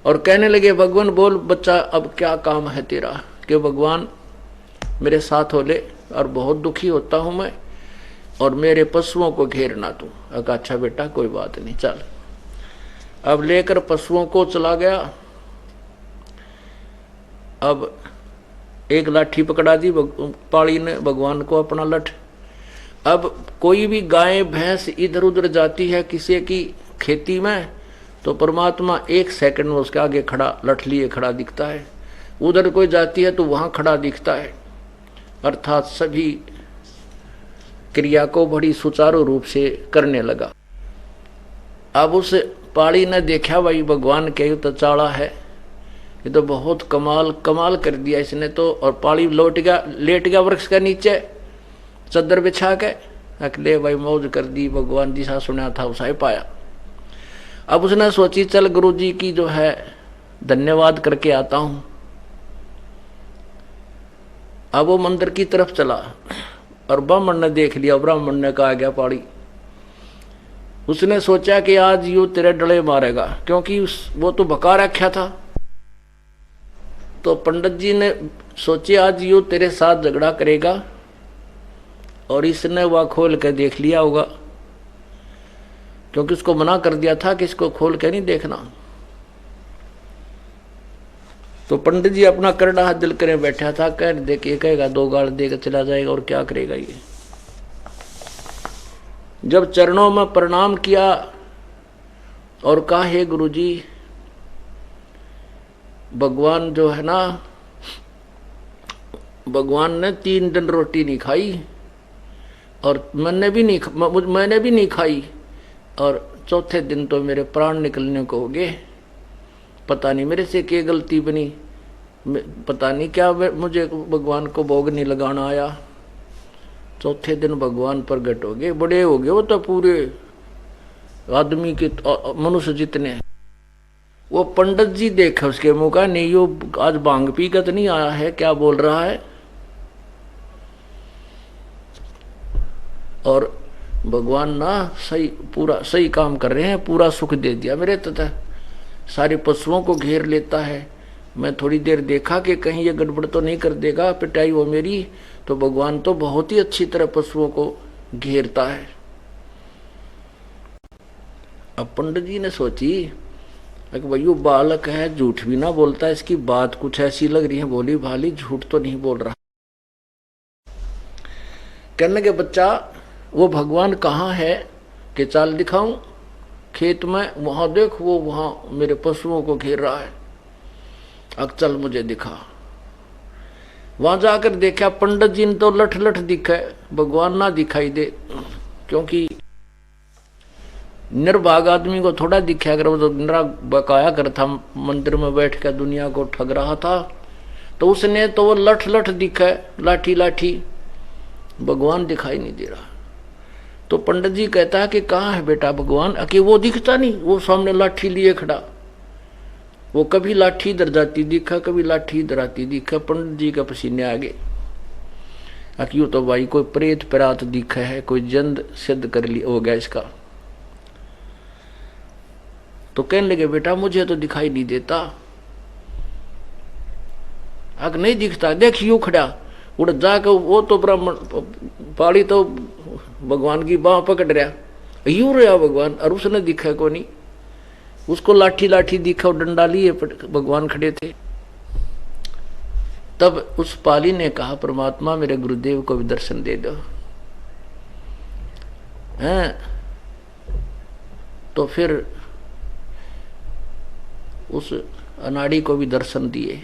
और कहने लगे भगवान बोल बच्चा अब क्या काम है तेरा। कि भगवान मेरे साथ हो ले, और बहुत दुखी होता हूं मैं, और मेरे पशुओं को घेरना तू। अच्छा बेटा कोई बात नहीं, चल। अब लेकर पशुओं को चला गया। अब एक लाठी पकड़ा दी पाली ने भगवान को, अपना लठ। अब कोई भी गाय भैंस इधर उधर जाती है किसी की खेती में, तो परमात्मा 1 सेकंड में उसके आगे खड़ा, लठ लिए खड़ा दिखता है। उधर कोई जाती है तो वहां खड़ा दिखता है। अर्थात सभी क्रिया को बड़ी सुचारू रूप से करने लगा। अब उस पाड़ी ने देखा भाई भगवान के तो चाड़ा है, ये तो बहुत कमाल कर दिया इसने तो। और पाड़ी लेट गया वृक्ष के नीचे चद्दर बिछा के, अकेले भाई मौज कर दी, भगवान जी सा सुना था उसा ही पाया। अब उसने सोची चल गुरु जी की जो है धन्यवाद करके आता हूं। अब वो मंदिर की तरफ चला और ब्राह्मण ने देख लिया। ब्राह्मण ने कहा गया पाड़ी, उसने सोचा कि आज यू तेरे डले मारेगा, क्योंकि वो तो भका रखा था। तो पंडित जी ने सोचे आज यू तेरे साथ झगड़ा करेगा, और इसने वह खोल के देख लिया होगा, क्योंकि उसको मना कर दिया था कि इसको खोल के नहीं देखना। तो पंडित जी अपना करड़ा हाथ दिल करे बैठा था, कह देखिए कहेगा 2 गाल देकर चला जाएगा, और क्या करेगा ये। जब चरणों में प्रणाम किया और कहा हे गुरु जी, भगवान जो है ना, भगवान ने 3 दिन रोटी नहीं खाई, और मैंने भी नहीं खाई, और चौथे दिन तो मेरे प्राण निकलने को हो गए। पता नहीं मेरे से क्या गलती बनी, पता नहीं क्या मुझे भगवान को भोग नहीं लगाना आया। चौथे दिन भगवान प्रगट हो गए, बड़े हो गए वो तो, पूरे आदमी के मनुष्य जितने। वो पंडित जी देखे उसके मुंह का, नहीं यो आज भांग पी का तो नहीं आया है, क्या बोल रहा है। और भगवान ना पूरा सही काम कर रहे हैं, पूरा सुख दे दिया मेरे तथा। सारे पशुओं को घेर लेता है। मैं थोड़ी देर देखा कि कहीं ये गड़बड़ तो नहीं कर देगा पिटाई वो मेरी, तो भगवान तो बहुत ही अच्छी तरह पशुओं को घेरता है। अब पंडित जी ने सोची कि भाई वो बालक है, झूठ भी ना बोलता, इसकी बात कुछ ऐसी लग रही है, बोली भाली झूठ तो नहीं बोल रहा। कहने लगे बच्चा वो भगवान कहाँ है कि चाल दिखाऊं खेत में, वहां देख वो वहां मेरे पशुओं को घेर रहा है, अब चल मुझे दिखा। वहां जाकर देखा पंडित जी ने तो लठ लठ दिखा, भगवान ना दिखाई दे, क्योंकि निर्भाग आदमी को थोड़ा दिखा कर, वो तो निरा बकाया कर था, मंदिर में बैठ कर दुनिया को ठग रहा था। तो उसने तो वो लठ लठ दिखा, लाठी लाठी, भगवान दिखाई नहीं दे रहा। तो पंडित जी कहता है कि कहाँ है बेटा भगवान, कि वो दिखता नहीं, वो सामने लाठी लिए खड़ा, वो कभी लाठी इधर जाती दिखा, कभी लाठी इधर आती दिखा। पंडित जी का पसीने आ गए, क्यों तो भाई कोई प्रेत परात दिखा है, कोई जंद सिद्ध कर लिया हो गया इसका। तो कहने लगे बेटा मुझे तो दिखाई नहीं देता। अग नहीं दिखता, देख यूं खड़ा, उड़ जाकर वो तो ब्राह्मण पाड़ी तो भगवान की बाह पकड़ रहा, यूं रहा भगवान, और उसने दिखा को नहीं, उसको लाठी लाठी दिखा, और डंडा लिए भगवान खड़े थे। तब उस पाली ने कहा परमात्मा मेरे गुरुदेव को भी दर्शन दे दो। हैं तो फिर उस अनाड़ी को भी दर्शन दिए।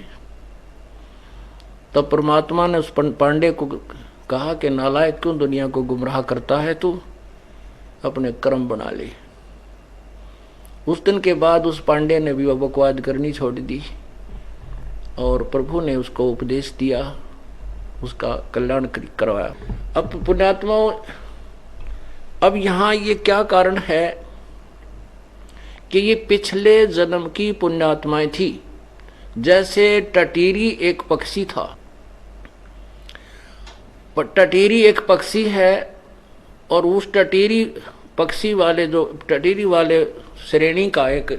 तब परमात्मा ने उस पांडे को कहा कि नालायक क्यों दुनिया को गुमराह करता है, तू अपने कर्म बना ले। उस दिन के बाद उस पांडे ने भी बकवाद करनी छोड़ दी, और प्रभु ने उसको उपदेश दिया, उसका कल्याण करवाया। अब पुण्यात्माओं, अब यहाँ ये क्या कारण है कि ये पिछले जन्म की पुण्यात्माएं थी। जैसे टटीरी एक पक्षी था, टटीरी एक पक्षी है, और उस टटीरी पक्षी वाले जो टटीरी वाले श्रेणी का एक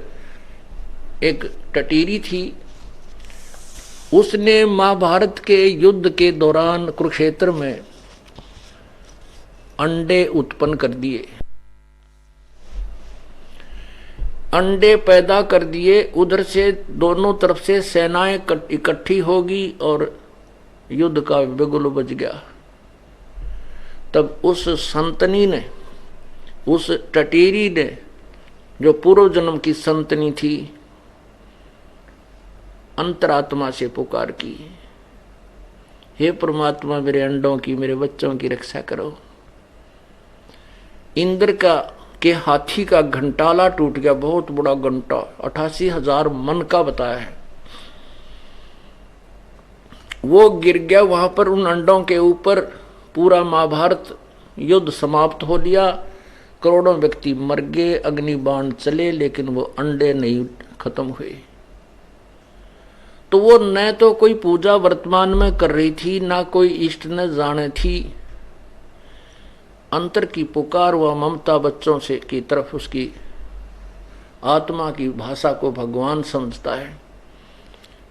टटीरी थी, उसने महाभारत के युद्ध के दौरान कुरुक्षेत्र में अंडे उत्पन्न कर दिए, अंडे पैदा कर दिए। उधर से दोनों तरफ से सेनाएं इकट्ठी होगी और युद्ध का बिगुल बज गया। तब उस संतनी ने, उस टटेरी ने, जो पूर्व जन्म की संतनी थी, अंतरात्मा से पुकार की, हे परमात्मा मेरे अंडों की, मेरे बच्चों की रक्षा करो। इंद्र के हाथी का घंटाला टूट गया, बहुत बड़ा घंटा, 88,000 मन का बताया है, वो गिर गया वहां पर। उन अंडों के ऊपर पूरा महाभारत युद्ध समाप्त हो लिया, करोड़ों व्यक्ति मर गए, अग्निबाण चले, लेकिन वो अंडे नहीं खत्म हुए। तो वो न तो कोई पूजा वर्तमान में कर रही थी, ना कोई इष्ट न जाने थी। अंतर की पुकार व ममता बच्चों से की तरफ, उसकी आत्मा की भाषा को भगवान समझता है।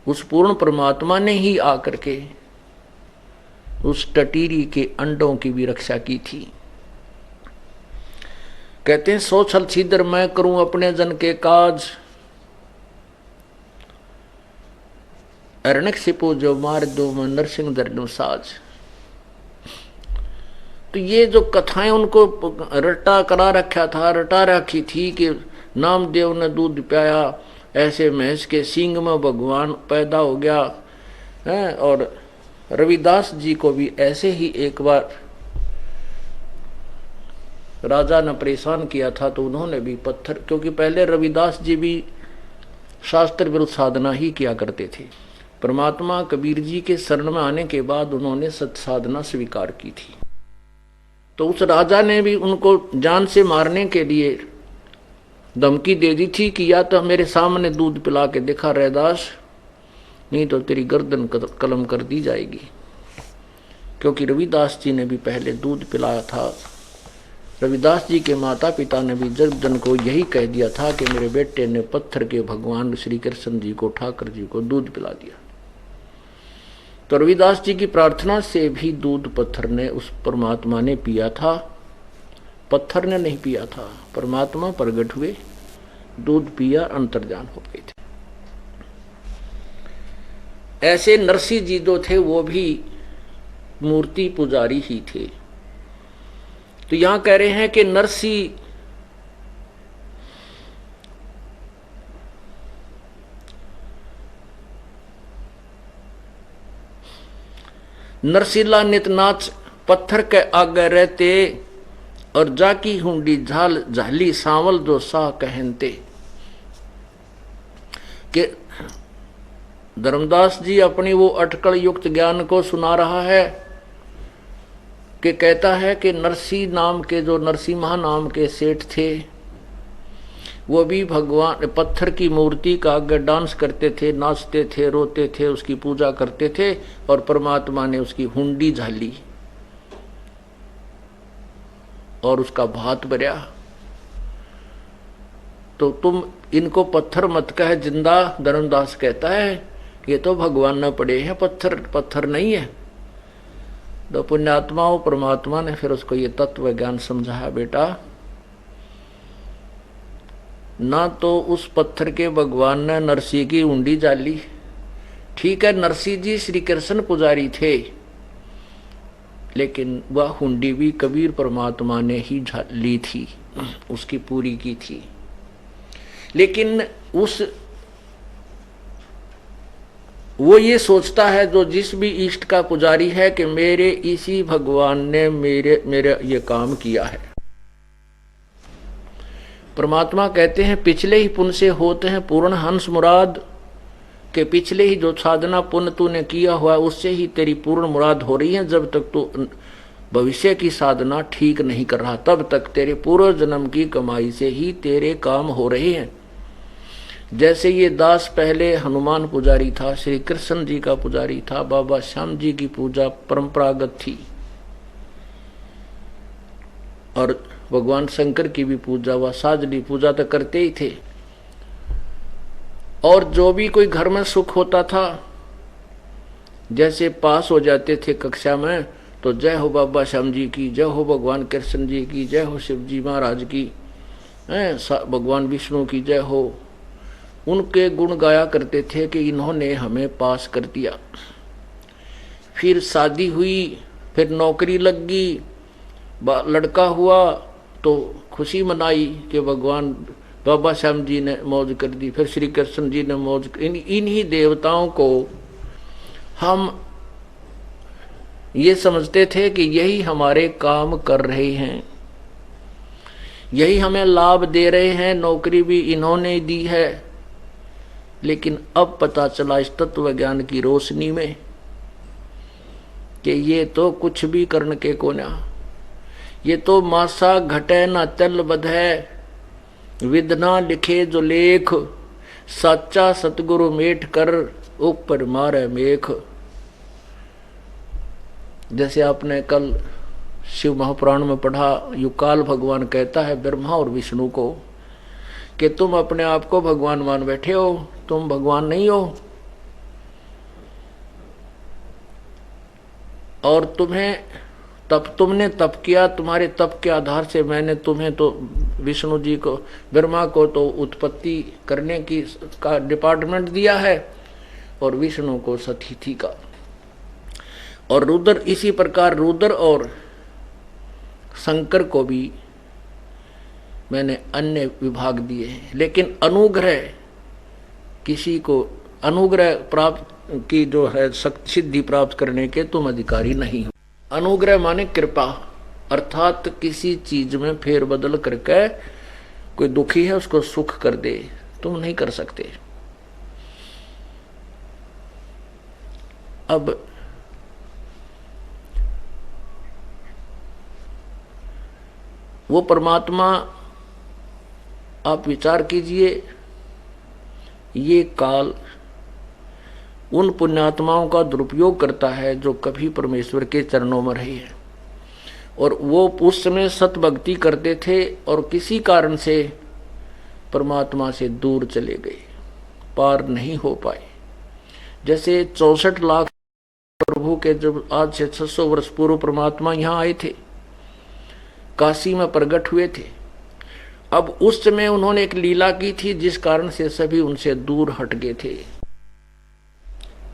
उस पूर्ण परमात्मा ने ही आकर के उस टटीरी के अंडों की भी रक्षा की थी। कहते हैं, सो छल छिद्र मैं करूं अपने जन के काज, हिरण्यकशिपु जो मार दो मैं नरसिंह धर साज। तो ये जो कथाएं उनको रटा करा रखा था, रटा रखी थी कि नामदेव ने दूध पियाया, ऐसे महेश के सींग में भगवान पैदा हो गया है। और रविदास जी को भी ऐसे ही एक बार राजा ने परेशान किया था, तो उन्होंने भी पत्थर, क्योंकि पहले रविदास जी भी शास्त्र विरुद्ध साधना ही किया करते थे। परमात्मा कबीर जी के शरण में आने के बाद उन्होंने सत साधना स्वीकार की थी। तो उस राजा ने भी उनको जान से मारने के लिए धमकी दे दी थी कि या तो मेरे सामने दूध पिला के दिखा रैदास, नहीं तो तेरी गर्दन कलम कर दी जाएगी। क्योंकि रविदास जी ने भी पहले दूध पिलाया था। रविदास जी के माता पिता ने भी जब जन को यही कह दिया था कि मेरे बेटे ने पत्थर के भगवान श्री कृष्ण जी को, ठाकर जी को दूध पिला दिया। तो रविदास जी की प्रार्थना से भी दूध पत्थर ने, उस परमात्मा ने पिया था, पत्थर ने नहीं पिया था। परमात्मा प्रकट हुए, दूध पिया, अंतर्जान हो गए थे। ऐसे नरसिंह जी जो थे वो भी मूर्ति पुजारी ही थे। तो यहां कह रहे हैं कि नरसिंह नरसिला नितनाच पत्थर के आगे रहते, और जाकी हुंडी झाल झाली सांवल जो सा कहते। कि धर्मदास जी अपनी वो अटकल युक्त ज्ञान को सुना रहा है कि कहता है कि नरसिंह नाम के, जो नरसिम्हा नाम के सेठ थे, वो भी भगवान पत्थर की मूर्ति का आगे डांस करते थे, नाचते थे, रोते थे, उसकी पूजा करते थे। और परमात्मा ने उसकी हुंडी झाली और उसका भात भरा। तो तुम इनको पत्थर मत कह जिंदा, धर्मदास कहता है ये तो भगवान न पड़े हैं, पत्थर पत्थर नहीं है। तो पुण्यात्मा परमात्मा ने फिर उसको ये तत्व ज्ञान समझाया, बेटा ना तो उस पत्थर के भगवान ने नरसिंह की हुंडी जाली, ठीक है नरसिंह जी श्री कृष्ण पुजारी थे, लेकिन वह हुंडी भी कबीर परमात्मा ने ही ली थी, उसकी पूरी की थी। लेकिन वो ये सोचता है जो जिस भी इष्ट का पुजारी है कि मेरे इसी भगवान ने मेरे ये काम किया है। परमात्मा कहते हैं पिछले ही पुण्य से होते हैं पूर्ण हंस मुराद, के पिछले ही जो साधना पुण्य तूने किया हुआ उससे ही तेरी पूर्ण मुराद हो रही है। जब तक तू भविष्य की साधना ठीक नहीं कर रहा तब तक तेरे पूर्व जन्म की कमाई से ही तेरे काम हो रहे हैं। जैसे ये दास पहले हनुमान पुजारी था, श्री कृष्ण जी का पुजारी था, बाबा श्याम जी की पूजा परंपरागत थी, और भगवान शंकर की भी पूजा व साजली पूजा तो करते ही थे। और जो भी कोई घर में सुख होता था जैसे पास हो जाते थे कक्षा में तो जय हो बाबा श्याम जी की, जय हो भगवान कृष्ण जी की, जय हो शिव जी महाराज की, भगवान विष्णु की जय हो, उनके गुण गाया करते थे कि इन्होंने हमें पास कर दिया। फिर शादी हुई, फिर नौकरी लग गई, लड़का हुआ तो खुशी मनाई कि भगवान बाबा श्याम जी ने मौज कर दी, फिर श्री कृष्ण जी ने मौज। इन्हीं देवताओं को हम ये समझते थे कि यही हमारे काम कर रहे हैं, यही हमें लाभ दे रहे हैं, नौकरी भी इन्होंने दी है। लेकिन अब पता चला इस तत्व ज्ञान की रोशनी में कि ये तो कुछ भी करने के कोना, ये तो मासा घटे न तल बधै, विदना लिखे जो लेख, साचा सतगुरु मेट कर ऊपर मारे मेख। जैसे आपने कल शिव महापुराण में पढ़ा, युकाल भगवान कहता है ब्रह्मा और विष्णु को कि तुम अपने आप को भगवान मान बैठे हो, तुम भगवान नहीं हो, और तुमने तप किया, तुम्हारे तप के आधार से मैंने तुम्हें तो विष्णु जी को, ब्रह्मा को तो उत्पत्ति करने की का डिपार्टमेंट दिया है और विष्णु को सतिथि का, और रुद्र इसी प्रकार रुद्र और शंकर को भी मैंने अन्य विभाग दिए हैं। लेकिन अनुग्रह, किसी को अनुग्रह प्राप्त की जो है सिद्धि प्राप्त करने के तुम अधिकारी नहीं हो। अनुग्रह माने कृपा, अर्थात किसी चीज में फेरबदल करके कोई दुखी है उसको सुख कर दे, तुम नहीं कर सकते। अब वो परमात्मा, आप विचार कीजिए, ये काल उन पुण्यात्माओं का दुरुपयोग करता है जो कभी परमेश्वर के चरणों में रहे हैं, और वो उस समय सत भक्ति करते थे और किसी कारण से परमात्मा से दूर चले गए, पार नहीं हो पाए। जैसे 64 लाख प्रभु के जब आज से 600 वर्ष पूर्व परमात्मा यहाँ आए थे, काशी में प्रकट हुए थे। अब उस समय उन्होंने एक लीला की थी जिस कारण से सभी उनसे दूर हट गए थे।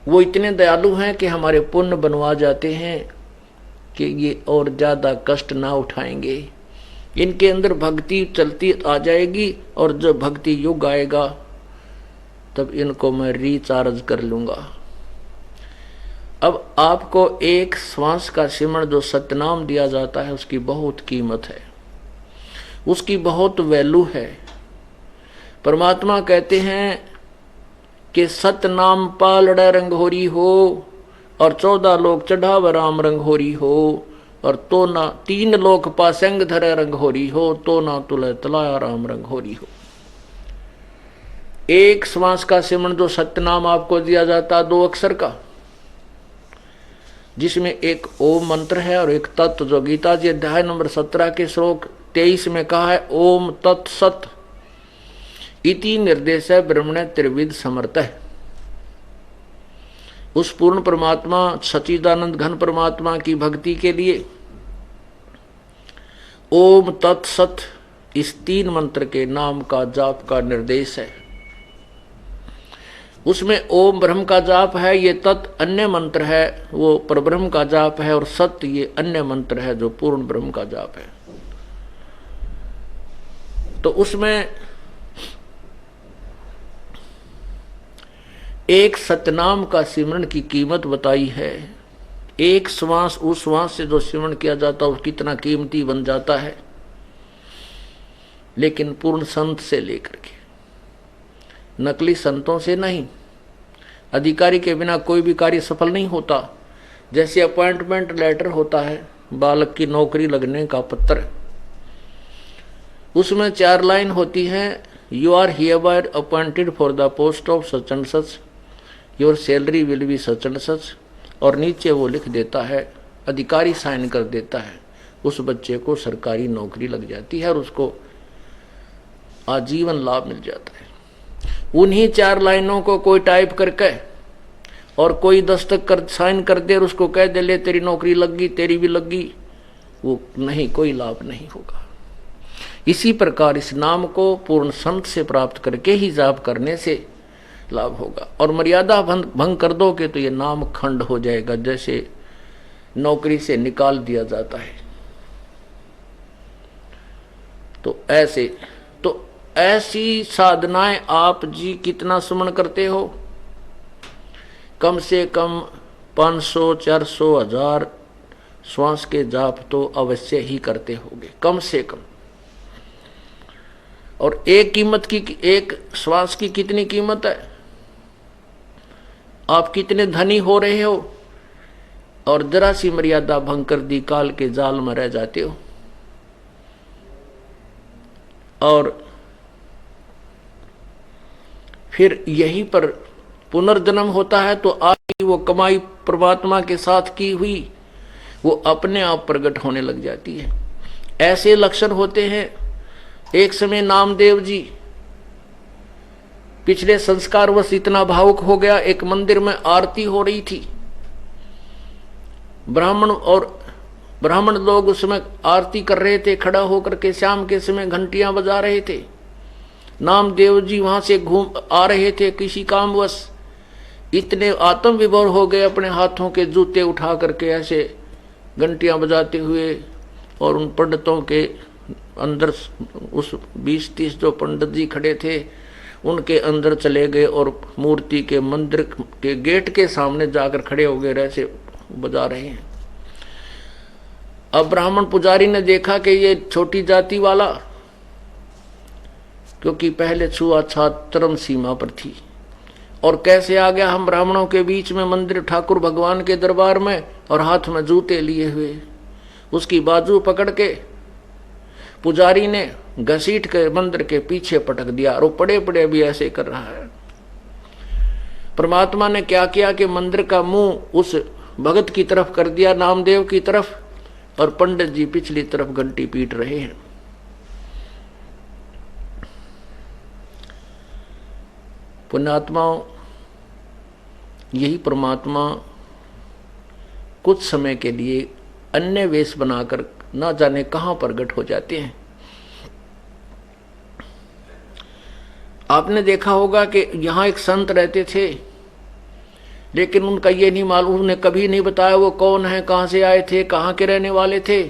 वो इतने दयालु हैं कि हमारे पुण्य बनवा जाते हैं कि ये और ज्यादा कष्ट ना उठाएंगे, इनके अंदर भक्ति चलती आ जाएगी, और जब भक्ति युग आएगा तब इनको मैं रिचार्ज कर लूंगा। अब आपको एक श्वास का सिमरण जो सतनाम दिया जाता है उसकी बहुत कीमत है, उसकी बहुत वैल्यू है। परमात्मा कहते हैं कि सतनाम पालड़ा रंगोरी हो, और 14 लोग चढ़ाव राम रंगोरी हो, और तो ना 3 लोग पासंग धरे रंगोरी हो, तो ना तुले तलाया राम रंगोरी हो। एक श्वास का सिमरण जो सतनाम आपको दिया जाता 2 अक्षर का, जिसमें एक ओम मंत्र है और एक तत्व, जो गीता जी अध्याय नंबर 17 के श्लोक 23 में कहा है, ओम तत्सत इति निर्देश ब्रह्मणे त्रिविध समर्थ है। उस पूर्ण परमात्मा सच्चिदानंद घन परमात्मा की भक्ति के लिए ओम तत्सत इस 3 मंत्र के नाम का जाप का निर्देश है। उसमें ओम ब्रह्म का जाप है, ये तत् अन्य मंत्र है वो परब्रह्म का जाप है, और सत्य ये अन्य मंत्र है जो पूर्ण ब्रह्म का जाप है। तो उसमें एक सतनाम का सिमरण की कीमत बताई है। एक श्वास, उस श्वास से जो सिमरण किया जाता है वो कितना कीमती बन जाता है। लेकिन पूर्ण संत से लेकर के, नकली संतों से नहीं। अधिकारी के बिना कोई भी कार्य सफल नहीं होता। जैसे अपॉइंटमेंट लेटर होता है, बालक की नौकरी लगने का पत्र, उसमें 4 लाइन होती है, you are hereby appointed for the post of such and such, your salary will be such and such, और नीचे वो लिख देता है, अधिकारी साइन कर देता है, उस बच्चे को सरकारी नौकरी लग जाती है और उसको आजीवन लाभ मिल जाता है। उन्हीं 4 लाइनों को कोई टाइप करके और कोई दस्तक कर साइन कर दे और उसको कह दे ले तेरी नौकरी लग गई, तेरी भी लग गई, वो नहीं, कोई लाभ नहीं होगा। इसी प्रकार इस नाम को पूर्ण संत से प्राप्त करके ही जाप करने से लाभ होगा। और मर्यादा भंग कर दोगे तो ये नाम खंड हो जाएगा, जैसे नौकरी से निकाल दिया जाता है। तो ऐसी साधनाएं आप जी कितना सुमन करते हो? कम से कम 500, 400, 1000 श्वास के जाप तो अवश्य ही करते होगे, कम से कम। और एक श्वास की कितनी कीमत है? आप कितने धनी हो रहे हो और जरा सी मर्यादा भंग कर दी, काल के जाल में रह जाते हो। और फिर यहीं पर पुनर्जन्म होता है, तो आपकी वो कमाई परमात्मा के साथ की हुई वो अपने आप प्रकट होने लग जाती है। ऐसे लक्षण होते हैं। एक समय नामदेव जी पिछले संस्कारवश इतना भावुक हो गया, एक मंदिर में आरती हो रही थी, ब्राह्मण लोग उसमें आरती कर रहे थे, खड़ा होकर के शाम के समय घंटियां बजा रहे थे। नामदेव जी वहां से घूम आ रहे थे किसी कामवश, इतने आत्म विभोर हो गए, अपने हाथों के जूते उठा करके ऐसे घंटियां बजाते हुए, और उन पंडितों के अंदर उस 20-30 जो पंडित जी खड़े थे उनके अंदर चले गए और मूर्ति के मंदिर के गेट के सामने जाकर खड़े हो गए, ऐसे बजा रहे हैं। अब ब्राह्मण पुजारी ने देखा कि ये छोटी जाति वाला, क्योंकि पहले छुआछूत चरम सीमा पर थी, और कैसे आ गया हम ब्राह्मणों के बीच में मंदिर ठाकुर भगवान के दरबार में, और हाथ में जूते लिए हुए। उसकी बाजू पकड़ के पुजारी ने घसीट के मंदिर के पीछे पटक दिया, और वो पड़े पड़े भी ऐसे कर रहा है। परमात्मा ने क्या किया कि मंदिर का मुंह उस भगत की तरफ कर दिया, नामदेव की तरफ, और पंडित जी पिछली तरफ घंटी पीट रहे हैं। पुण्यात्माओं, यही परमात्मा कुछ समय के लिए अन्य वेश बनाकर ना जाने कहां प्रकट हो जाते हैं। आपने देखा होगा कि यहां एक संत रहते थे, लेकिन उनका ये नहीं मालूम, उन्हें कभी नहीं बताया वो कौन है, कहां से आए थे, कहां के रहने वाले थे।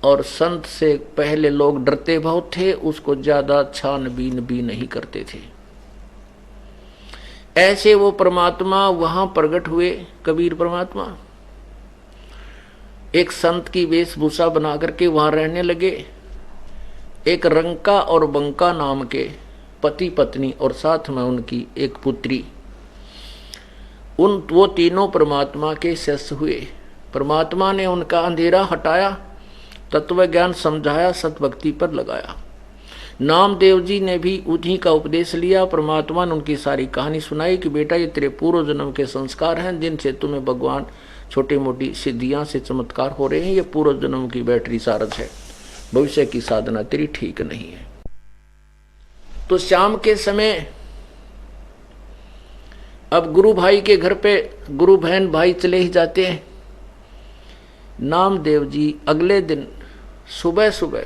और संत से पहले लोग डरते बहुत थे, उसको ज्यादा छानबीन भी नहीं करते थे। ऐसे वो परमात्मा वहां प्रकट हुए, कबीर परमात्मा एक संत की वेशभूषा बना करके वहां रहने लगे। एक रंका और बंका नाम के पति पत्नी और साथ में उनकी एक पुत्री, वो तीनों परमात्मा के शिष्य हुए। परमात्मा ने उनका अंधेरा हटाया, तत्व ज्ञान समझाया, सतभक्ति पर लगाया। नामदेव जी ने भी उन्हीं का उपदेश लिया। परमात्मा ने उनकी सारी कहानी सुनाई कि बेटा ये तेरे पूर्व जन्म के संस्कार हैं, जिनसे तुम्हें भगवान छोटी मोटी सिद्धियां से चमत्कार हो रहे हैं। ये पूर्व जन्म की बैटरी चार्ज है, भविष्य की साधना तेरी ठीक नहीं है। तो शाम के समय अब गुरु भाई के घर पे गुरु बहन भाई चले ही जाते हैं। नामदेव जी अगले दिन सुबह सुबह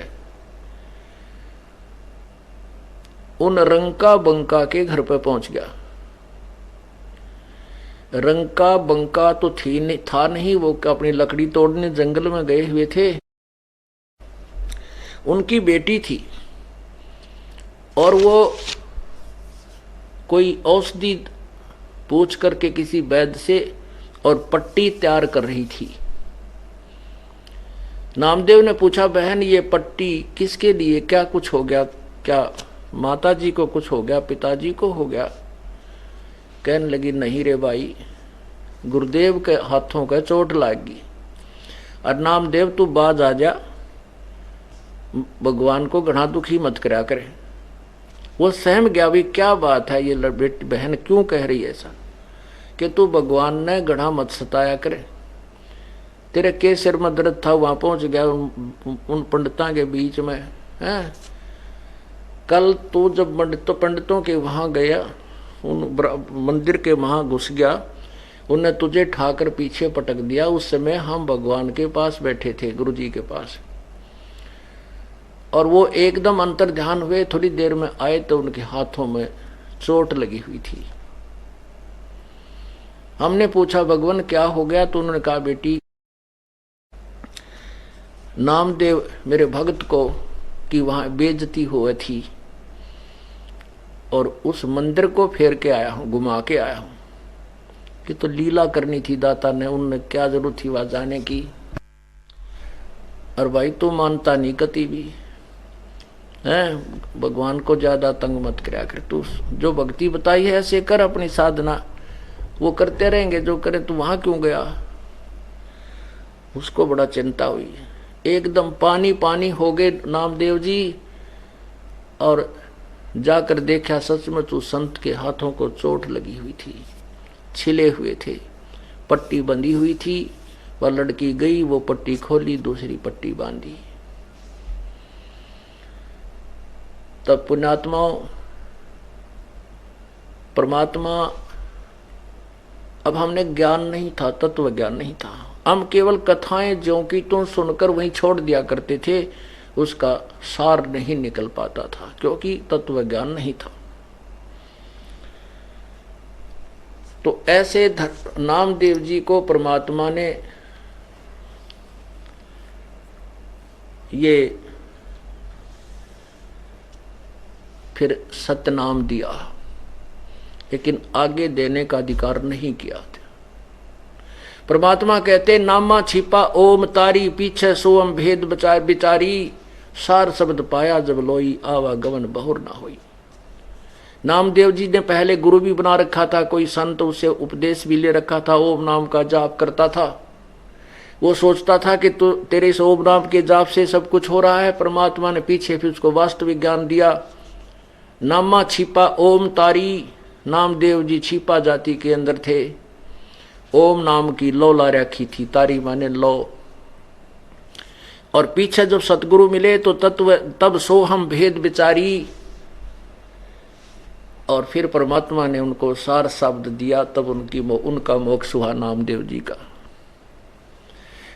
उन रंका बंका के घर पे पहुंच गया। रंका बंका तो था नहीं, वो अपनी लकड़ी तोड़ने जंगल में गए हुए थे। उनकी बेटी थी और वो कोई औषधि पूछ करके किसी वैद्य से और पट्टी तैयार कर रही थी। नामदेव ने पूछा, बहन ये पट्टी किसके लिए, क्या कुछ हो गया, क्या माता जी को कुछ हो गया, पिताजी को हो गया? कहने लगी, नहीं रे भाई, गुरुदेव के हाथों का चोट लागी। और नामदेव तू बाज आ जा, भगवान को घना दुखी मत करा करे। वो सहम गया, भी क्या बात है, ये बेटी बहन क्यों कह रही है ऐसा, कि तू भगवान ने घना मत सताया करे, तेरे के सिर में दर्द था, वहां पहुंच गया उन पंडितों के बीच में है। कल तू जब पंडितों के वहां गया उन मंदिर के वहां घुस गया, उन्हें तुझे ठाकर पीछे पटक दिया। उस समय हम भगवान के पास बैठे थे, गुरु जी के पास, और वो एकदम अंतर ध्यान हुए, थोड़ी देर में आए तो उनके हाथों में चोट लगी हुई थी। हमने पूछा भगवान क्या हो गया? तो उन्होंने कहा बेटी, नामदेव मेरे भक्त को कि वहां बेइज्जती हुई थी और उस मंदिर को फेर के आया हूं, घुमा के आया हूं। कि तो लीला करनी थी दाता ने, उनने क्या जरूरत थी वहां जाने की। और भाई तू मानता नहीं कति भी है, भगवान को ज्यादा तंग मत कराया कर। तू जो भक्ति बताई है ऐसे कर, अपनी साधना वो करते रहेंगे जो करे, तू वहां क्यों गया? उसको बड़ा चिंता हुई, एकदम पानी पानी हो गए नामदेव जी। और जाकर देखा सचमुच उस संत के हाथों को चोट लगी हुई थी, छिले हुए थे, पट्टी बंधी हुई थी। वह लड़की गई, वो पट्टी खोली, दूसरी पट्टी बांधी। तब पुण्यात्माओं, परमात्मा, अब हमने ज्ञान नहीं था, तत्व ज्ञान नहीं था, हम केवल कथाएं ज्यों की त्यों सुनकर वहीं छोड़ दिया करते थे, उसका सार नहीं निकल पाता था क्योंकि तत्व ज्ञान नहीं था। तो ऐसे नामदेव जी को परमात्मा ने ये फिर सतनाम दिया, लेकिन आगे देने का अधिकार नहीं किया था। परमात्मा कहते नामा छिपा ओम तारी, पीछे सोम भेद बचाए बिचारी, सार शब्द पाया जब लोई, आवागमन बहुर ना होई। नामदेव जी ने पहले गुरु भी बना रखा था, कोई संत उसे उपदेश भी ले रखा था, ओम नाम का जाप करता था। वो सोचता था कि तो तेरे इस ओम नाम के जाप से सब कुछ हो रहा है। परमात्मा ने पीछे फिर उसको वास्तविक ज्ञान दिया। नामा छिपा ओम तारी, नामदेव जी छिपा जाति के अंदर थे। ओम नाम की लो ला रखी थी, तारी माने लो। और पीछे जब सतगुरु मिले तो तत्व तब सोहम भेद विचारी, और फिर परमात्मा ने उनको सार शब्द दिया, तब उनका मोक्ष हुआ नामदेव जी का।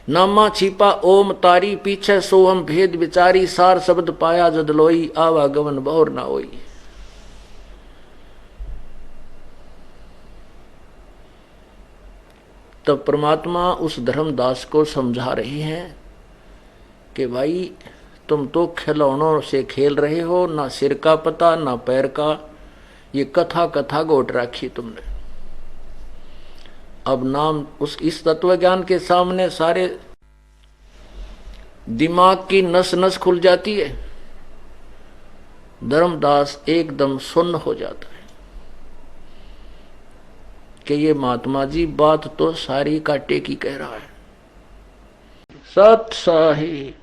नामा छिपा ओम तारी, पीछे सोहम भेद विचारी, सार शब्द पाया जद लोई, आवागमन बहुर ना होई। तब परमात्मा उस धर्मदास को समझा रहे हैं कि भाई तुम तो खिलौनों से खेल रहे हो, ना सिर का पता ना पैर का, ये कथा कथा गोट रखी तुमने। अब नाम इस तत्व ज्ञान के सामने सारे दिमाग की नस नस खुल जाती है। धर्मदास एकदम सुन्न हो जाता है कि ये महात्मा जी बात तो सारी काटे की कह रहा है। सत साही